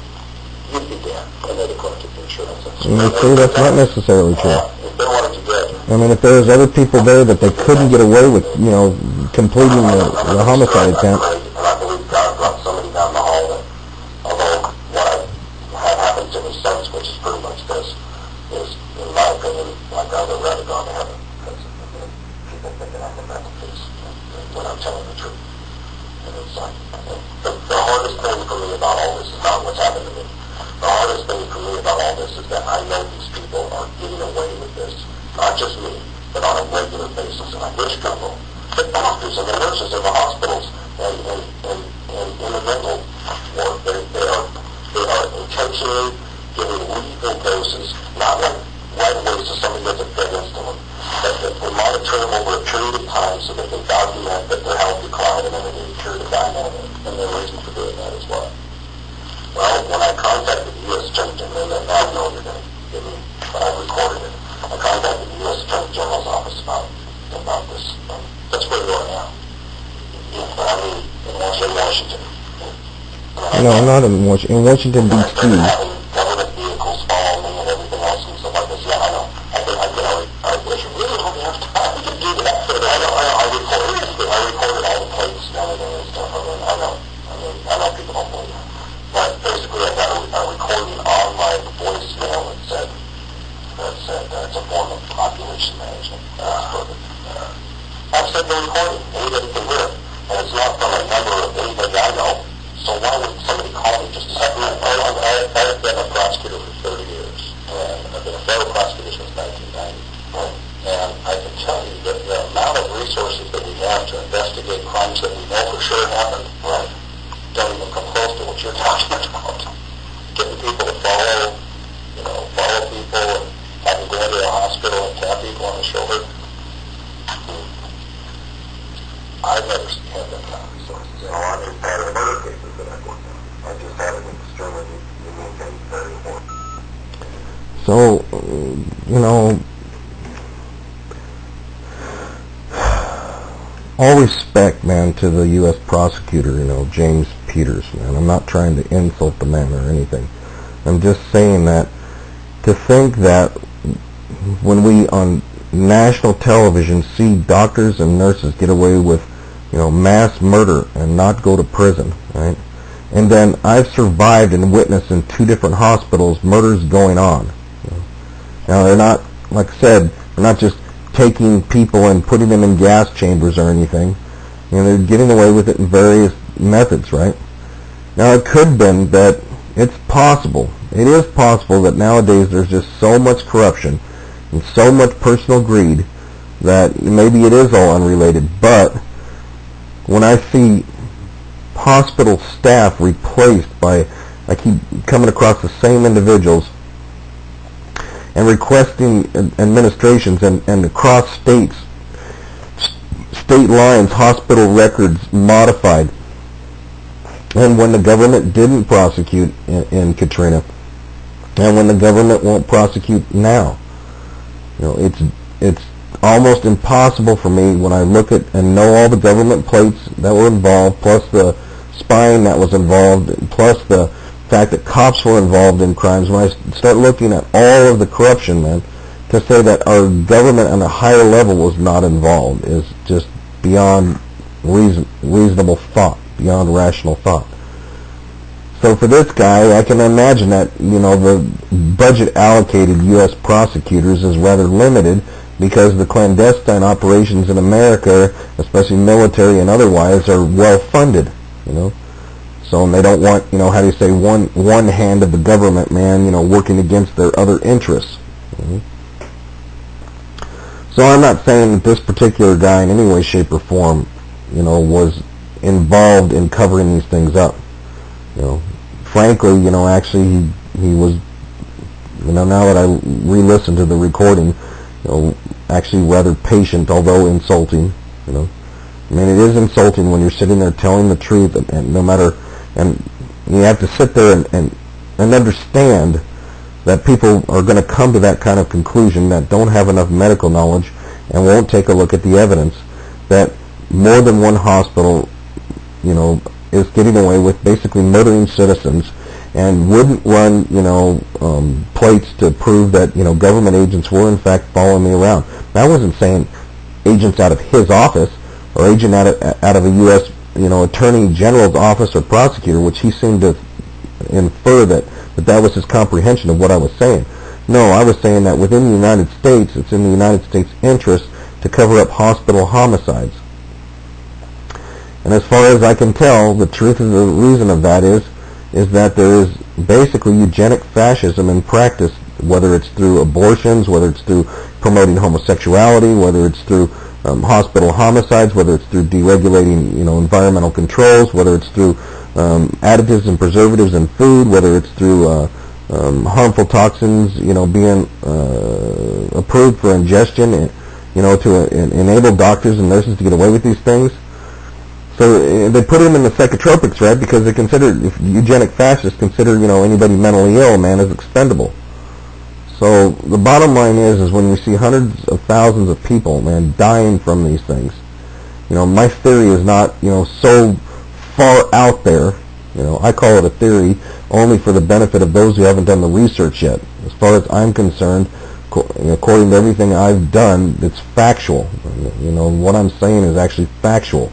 you'd be dead, and they'd have collected the insurance. See, that's not necessarily true. If they wanted you dead. I mean, if there was other people there that they couldn't get away with, completing the homicide attempt. And I believe God brought somebody down the hall that, although what had happened to me since, which is pretty much this, is, in my opinion, like I would rather go to heaven. Because people thinking I'm the mental case when I'm telling the truth. And it's like, the hardest thing for me about all this is not what's happened to me. The hardest thing for me about all this is that I know these people are getting away with this. Not just me, but on a regular basis. And I wish people, the doctors and the nurses in the hospitals and in the mental ward, they are intentionally giving lethal doses, not like right away so somebody doesn't fit instantly, but they monitor them over a period of time so they can document that their health declined and then they appear to die and their reason for doing that is what? Well, when I contacted the U.S. Attorney General, and now I know you're going to give me, but I recorded it, I contacted the U.S. Attorney General's office about this. That's where you are now. But I mean, in Washington. No, not in Washington. In Washington, D.C. Government vehicles follow me and everything else and stuff like this. Yeah, I know. I wish you really don't have time to do that. I recorded all the plates and everything and stuff. I know people don't believe that. But basically, I got a recording on my voicemail that said it's a form of population management. I've said the recording. Anybody can hear it. And it's not from a number of anybody I know. So why would somebody call me just a second? I've been a prosecutor for 30 years. And I've been a federal prosecutor since 1990. And I can tell you that the amount of resources that we have to investigate crimes that we know for sure happened, don't even come close to what you're talking about. Getting people to follow people and having to go into a hospital and tap people on the shoulder. I've never had that kind of resources. I just had in murder cases that I've worked on. I just had it in extremely unique and very important. So, all respect, man, to the U.S. Prosecutor, James Peters, man. I'm not trying to insult the man or anything. I'm just saying that to think that when we on national television see doctors and nurses get away with, mass murder and not go to prison, right? And then I've survived and witnessed in 2 different hospitals murders going on. Now they're not, like I said, they're not just taking people and putting them in gas chambers or anything. They're getting away with it in various methods, right? Now it could have been that it is possible that nowadays there's just so much corruption and so much personal greed that maybe it is all unrelated. But when I see hospital staff replaced by, I keep coming across the same individuals and requesting administrations and across state lines, hospital records modified. And when the government didn't prosecute in Katrina, and when the government won't prosecute now, it's almost impossible for me when I look at and know all the government plates that were involved, plus the spying that was involved, plus the fact that cops were involved in crimes. When I start looking at all of the corruption, man, to say that our government on a higher level was not involved is just beyond reasonable thought, beyond rational thought. So for this guy, I can imagine that, the budget allocated U.S. prosecutors is rather limited because the clandestine operations in America, especially military and otherwise, are well funded, So they don't want, how do you say, one hand of the government, man, working against their other interests. So I'm not saying that this particular guy in any way, shape, or form, was involved in covering these things up. Frankly, actually he was, now that I re-listened to the recording, actually rather patient, although insulting. I mean, it is insulting when you're sitting there telling the truth, and no matter, and you have to sit there and understand that people are going to come to that kind of conclusion that don't have enough medical knowledge and won't take a look at the evidence that more than one hospital, is getting away with basically murdering citizens and wouldn't run, plates to prove that, government agents were in fact following me around. Now, I wasn't saying agents out of his office or agent out of a U.S., Attorney General's office or prosecutor, which he seemed to infer that was his comprehension of what I was saying. No, I was saying that within the United States, it's in the United States' interest to cover up hospital homicides. And as far as I can tell, the truth of the reason of that is that there is basically eugenic fascism in practice, whether it's through abortions, whether it's through promoting homosexuality, whether it's through hospital homicides, whether it's through deregulating, environmental controls, whether it's through additives and preservatives in food, whether it's through harmful toxins, being approved for ingestion, to enable doctors and nurses to get away with these things. So they put him in the psychotropics, right? Because they consider, if eugenic fascists consider, anybody mentally ill, man, as expendable. So the bottom line is when we see hundreds of thousands of people, man, dying from these things, my theory is not, so far out there. I call it a theory only for the benefit of those who haven't done the research yet. As far as I'm concerned, according to everything I've done, it's factual. What I'm saying is actually factual.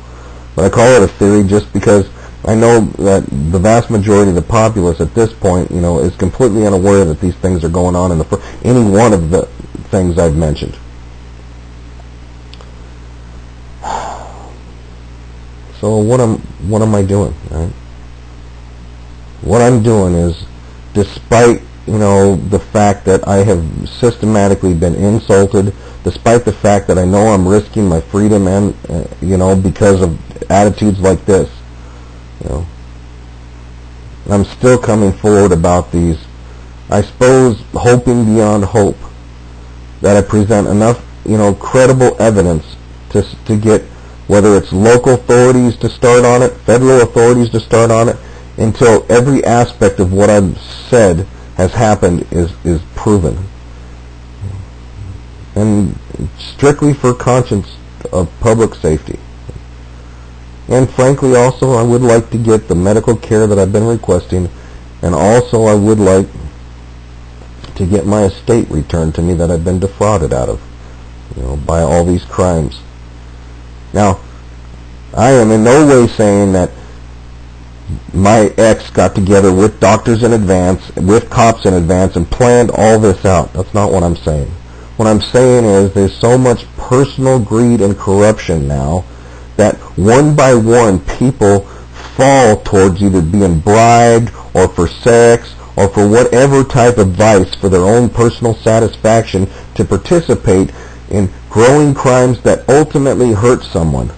But I call it a theory just because I know that the vast majority of the populace at this point, is completely unaware that these things are going on in any one of the things I've mentioned. So what am I doing, right? What I'm doing is, despite, the fact that I have systematically been insulted, despite the fact that I know I'm risking my freedom and, because of attitudes like this, I'm still coming forward about these, I suppose, hoping beyond hope that I present enough, credible evidence to get, whether it's local authorities to start on it, federal authorities to start on it, until every aspect of what I've said has happened is proven. And strictly for conscience of public safety. And frankly, also, I would like to get the medical care that I've been requesting, and also I would like to get my estate returned to me that I've been defrauded out of, by all these crimes. Now, I am in no way saying that my ex got together with doctors in advance, with cops in advance, and planned all this out. That's not what I'm saying. What I'm saying is there's so much personal greed and corruption now that one by one people fall towards either being bribed or for sex or for whatever type of vice for their own personal satisfaction to participate in growing crimes that ultimately hurt someone.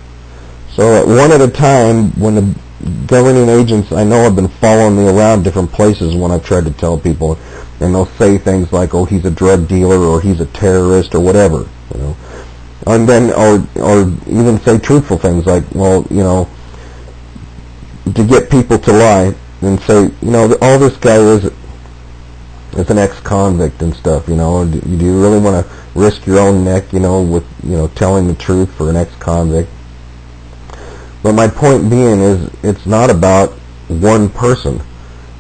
So one at a time, when the governing agents, I know, have been following me around different places when I've tried to tell people, and they'll say things like, oh, he's a drug dealer or he's a terrorist or whatever, and then, or even say truthful things like, well, to get people to lie and say, all this guy is an ex-convict and stuff, do you really want to risk your own neck, with, telling the truth for an ex-convict? But my point being is, it's not about one person.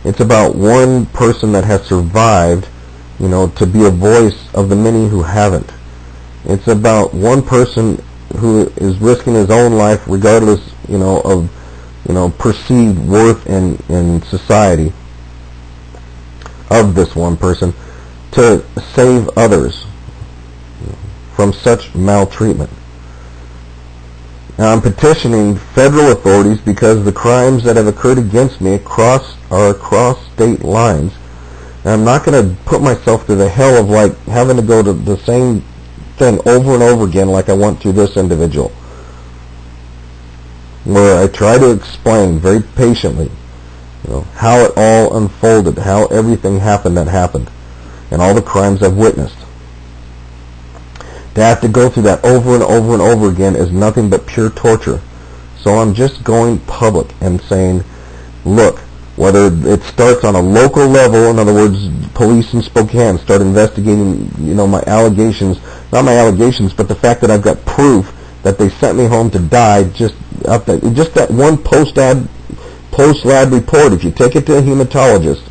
It's about one person that has survived, to be a voice of the many who haven't. It's about one person who is risking his own life regardless, of, perceived worth in society of this one person to save others from such maltreatment. Now, I'm petitioning federal authorities because the crimes that have occurred against me are across state lines. And I'm not going to put myself through the hell of having to go to the same thing over and over again like I went through this individual, where I try to explain very patiently, how it all unfolded, how everything happened that happened, and all the crimes I've witnessed. To have to go through that over and over and over again is nothing but pure torture. So I'm just going public and saying, look, whether it starts on a local level, in other words, police in Spokane start investigating, my allegations, not my allegations, but the fact that I've got proof that they sent me home to die, just that one post-lab report, if you take it to a hematologist,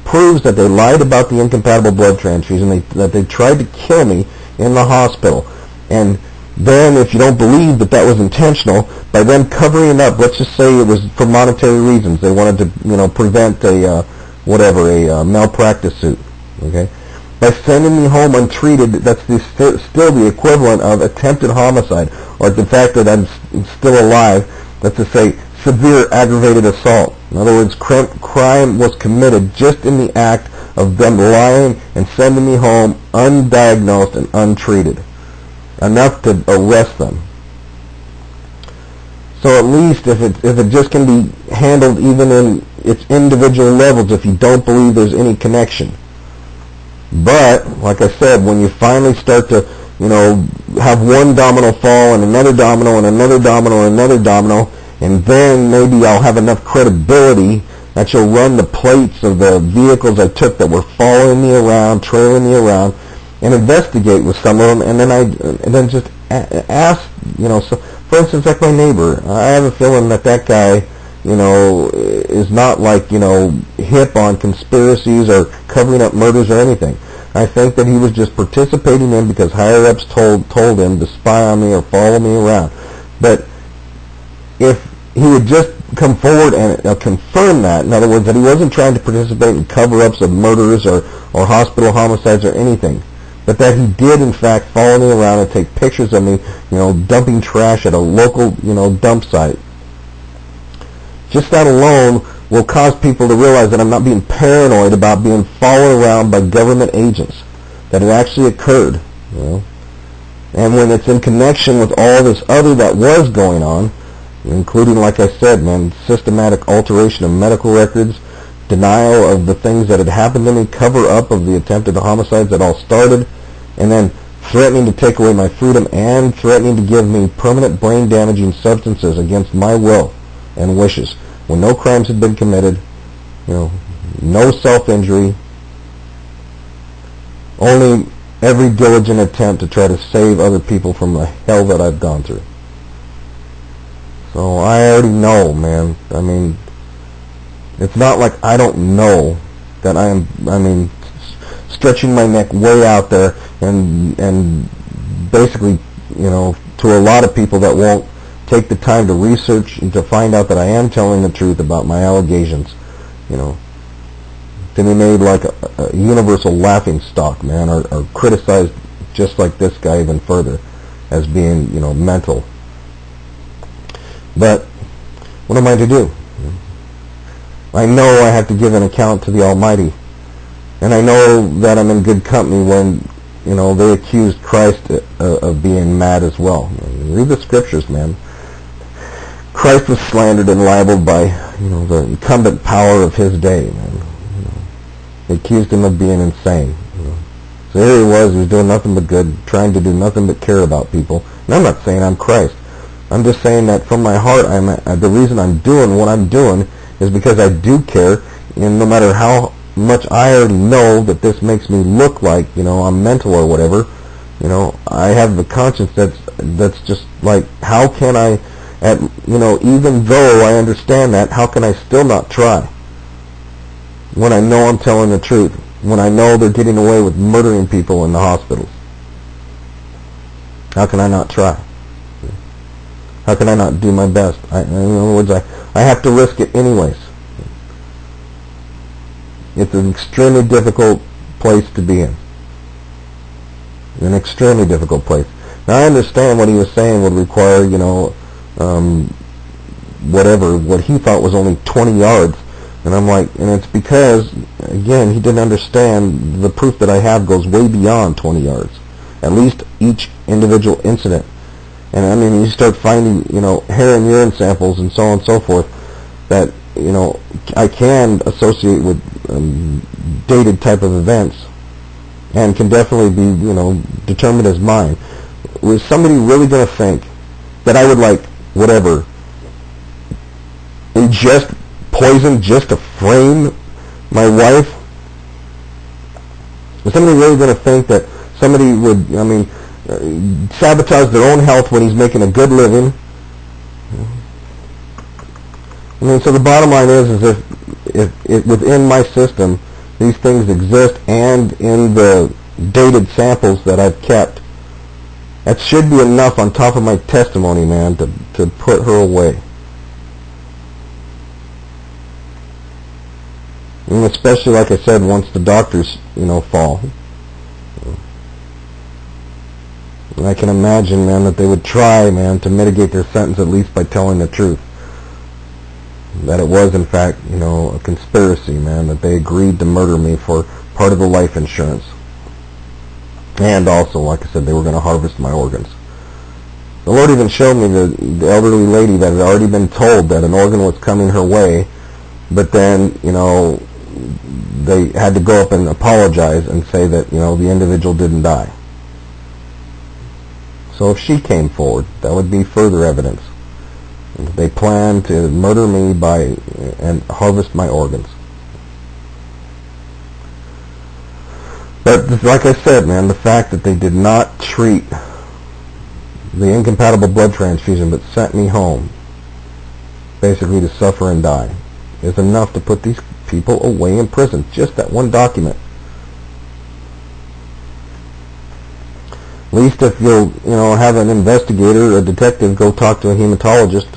proves that they lied about the incompatible blood transfusion, that they tried to kill me in the hospital. And then, if you don't believe that that was intentional, by them covering it up, let's just say it was for monetary reasons. They wanted to, prevent a malpractice suit. Okay, by sending me home untreated, that's still the equivalent of attempted homicide, or the fact that I'm still alive. Let's just say severe aggravated assault. In other words, crime was committed just in the act of them lying and sending me home undiagnosed and untreated, enough to arrest them. So at least if it just can be handled even in its individual levels, if you don't believe there's any connection. But like I said, when you finally start to have one domino fall and another domino and another domino and another domino, and then maybe I'll have enough credibility that you'll run the plates of the vehicles I took that were following me around, trailing me around, and investigate with some of them, and then just ask, so for instance, like my neighbor, I have a feeling that guy, is not hip on conspiracies or covering up murders or anything. I think that he was just participating in because higher-ups told him to spy on me or follow me around. But if he would just come forward and confirm that, in other words, that he wasn't trying to participate in cover-ups of murders or hospital homicides or anything, but that he did in fact follow me around and take pictures of me, dumping trash at a local, dump site. Just that alone will cause people to realize that I'm not being paranoid about being followed around by government agents, that it actually occurred, And when it's in connection with all this other that was going on, including, like I said, systematic alteration of medical records, denial of the things that had happened to me, cover-up of the attempted homicides that all started, and then threatening to take away my freedom and threatening to give me permanent brain-damaging substances against my will and wishes, when no crimes had been committed, no self-injury, only every diligent attempt to try to save other people from the hell that I've gone through. So I already know, man. I mean, it's not like I don't know that stretching my neck way out there and basically, to a lot of people that won't take the time to research and to find out that I am telling the truth about my allegations, to be made like a universal laughing stock, man, or criticized just like this guy even further as being, mental. But what am I to do? I know I have to give an account to the Almighty. And I know that I'm in good company when, they accused Christ of being mad as well. Read the scriptures, man. Christ was slandered and libeled by, the incumbent power of his day, man. They accused him of being insane. So here he was doing nothing but good, trying to do nothing but care about people. And I'm not saying I'm Christ. I'm just saying that from my heart, the reason I'm doing what I'm doing is because I do care, and no matter how much I already know that this makes me look like, I'm mental or whatever, I have the conscience that's just like, how can I, even though I understand that, how can I still not try? When I know I'm telling the truth, when I know they're getting away with murdering people in the hospitals. How can I not try? How can I not do my best? In other words, I have to risk it anyways. It's an extremely difficult place to be in. An extremely difficult place. Now, I understand what he was saying would require, what he thought was only 20 yards. And I'm like, and it's because, again, he didn't understand the proof that I have goes way beyond 20 yards. at least each individual incident. And I mean, you start finding, hair and urine samples and so on and so forth that, I can associate with dated type of events and can definitely be, determined as mine. Was somebody really going to think that I would, ingest poison just to frame my wife? Is somebody really going to think that somebody would, sabotage their own health when he's making a good living? So the bottom line is if within my system these things exist and in the dated samples that I've kept, that should be enough on top of my testimony, man, to put her away. And especially, like I said, once the doctors, fall. And I can imagine, man, that they would try, man, to mitigate their sentence at least by telling the truth. That it was, in fact, a conspiracy, man, that they agreed to murder me for part of the life insurance. And also, like I said, they were going to harvest my organs. The Lord even showed me the elderly lady that had already been told that an organ was coming her way, but then, they had to go up and apologize and say that, the individual didn't die. So if she came forward, that would be further evidence. They planned to murder me and harvest my organs. But like I said, man, the fact that they did not treat the incompatible blood transfusion but sent me home, basically to suffer and die, is enough to put these people away in prison. Just that one document. At least if you'll, have an investigator, a detective, go talk to a hematologist,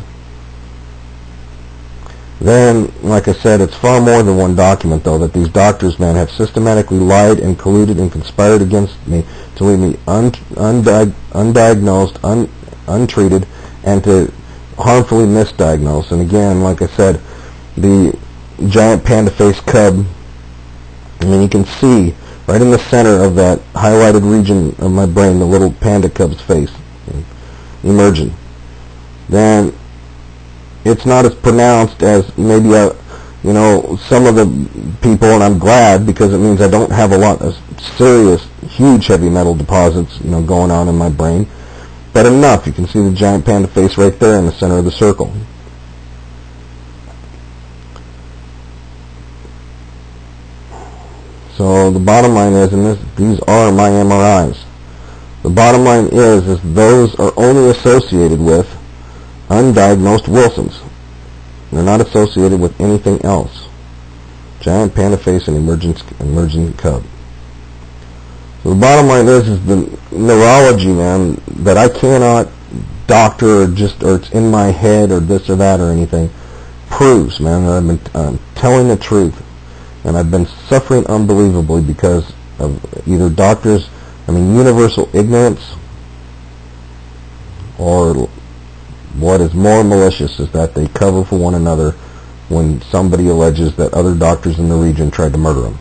then, like I said, it's far more than one document, though, that these doctors, man, have systematically lied and colluded and conspired against me to leave me undiagnosed, untreated, and to harmfully misdiagnose. And again, like I said, the giant panda-faced cub, you can see right in the center of that highlighted region of my brain, the little panda cub's face emerging. Then it's not as pronounced as maybe some of the people, and I'm glad, because it means I don't have a lot of serious, huge heavy metal deposits, going on in my brain. But enough. You can see the giant panda face right there in the center of the circle. So the bottom line is, and these are my MRIs, the bottom line is those are only associated with undiagnosed Wilsons. They're not associated with anything else. Giant panda face and emerging cub. So the bottom line is the neurology, man, that I cannot doctor or it's in my head or this or that or anything, proves, man, that I've been telling the truth. And I've been suffering unbelievably because of either doctors, universal ignorance, or what is more malicious is that they cover for one another when somebody alleges that other doctors in the region tried to murder them.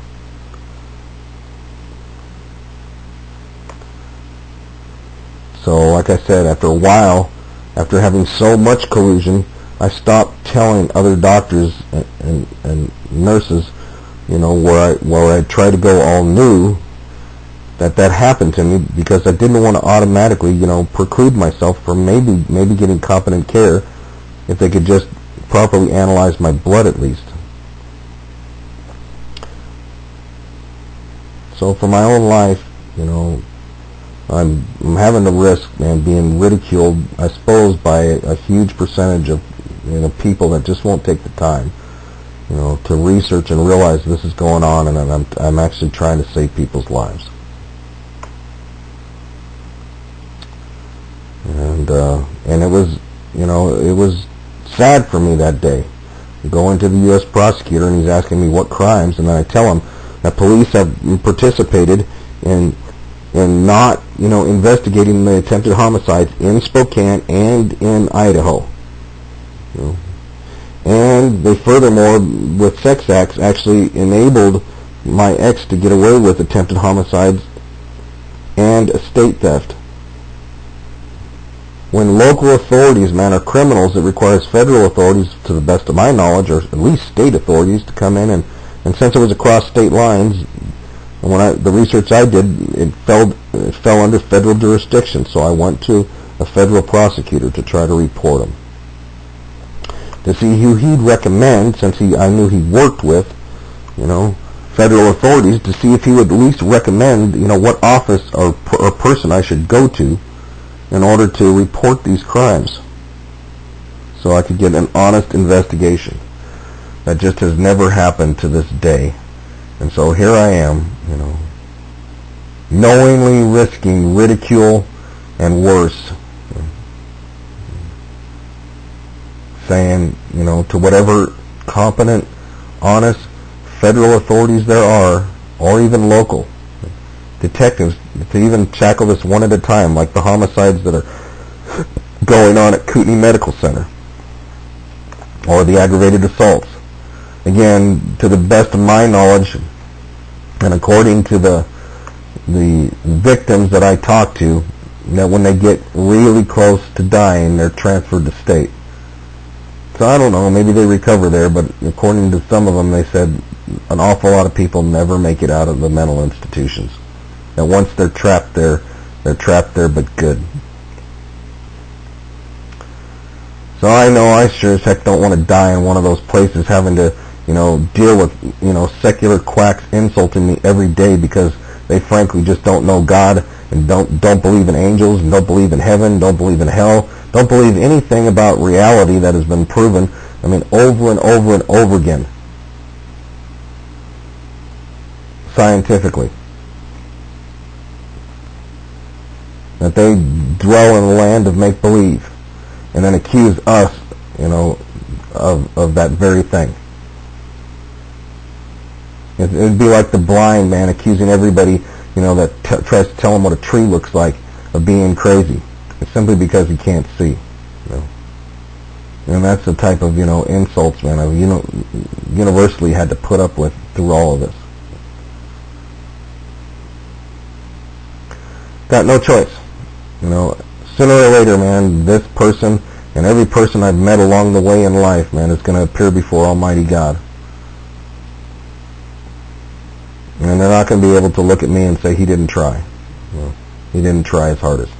So, like I said, after a while, after having so much collusion, I stopped telling other doctors and nurses, where I try to go all new, that happened to me, because I didn't want to automatically, preclude myself from maybe getting competent care if they could just properly analyze my blood at least. So for my own life, I'm having to risk, man, being ridiculed, I suppose, by a huge percentage of people that just won't take the time, to research and realize this is going on, and I'm actually trying to save people's lives. And it was, it was sad for me that day. Going to the US Prosecutor, and he's asking me what crimes, and then I tell him that police have participated in not, investigating the attempted homicides in Spokane and in Idaho. And they furthermore, with sex acts, actually enabled my ex to get away with attempted homicides and estate theft. When local authorities, man, are criminals, it requires federal authorities, to the best of my knowledge, or at least state authorities, to come in and since it was across state lines, and the research I did, it fell under federal jurisdiction, so I went to a federal prosecutor to try to report him, to see who he'd recommend, since I knew he worked with, federal authorities, to see if he would at least recommend, what office or person I should go to in order to report these crimes, so I could get an honest investigation. That just has never happened to this day. And so here I am, knowingly risking ridicule and worse, saying, to whatever competent, honest federal authorities there are, or even local detectives, to even tackle this one at a time, like the homicides that are going on at Kootenai Medical Center, or the aggravated assaults. Again, to the best of my knowledge, and according to the victims that I talk to, that when they get really close to dying, they're transferred to state. So I don't know, maybe they recover there, but according to some of them, they said an awful lot of people never make it out of the mental institutions. That once they're trapped there, but good. So I know I sure as heck don't want to die in one of those places, having to, deal with, secular quacks insulting me every day because they frankly just don't know God, and don't believe in angels, and don't believe in heaven, don't believe in hell, don't believe anything about reality that has been proven, over and over and over again, scientifically. That they dwell in a land of make-believe, and then accuse us, of that very thing. It'd be like the blind man accusing everybody, that tries to tell him what a tree looks like, of being crazy. It's simply because he can't see. And that's the type of, insults, man, I've universally had to put up with through all of this. Got no choice. Sooner or later, man, this person and every person I've met along the way in life, man, is going to appear before Almighty God. And they're not going to be able to look at me and say he didn't try. He didn't try his hardest.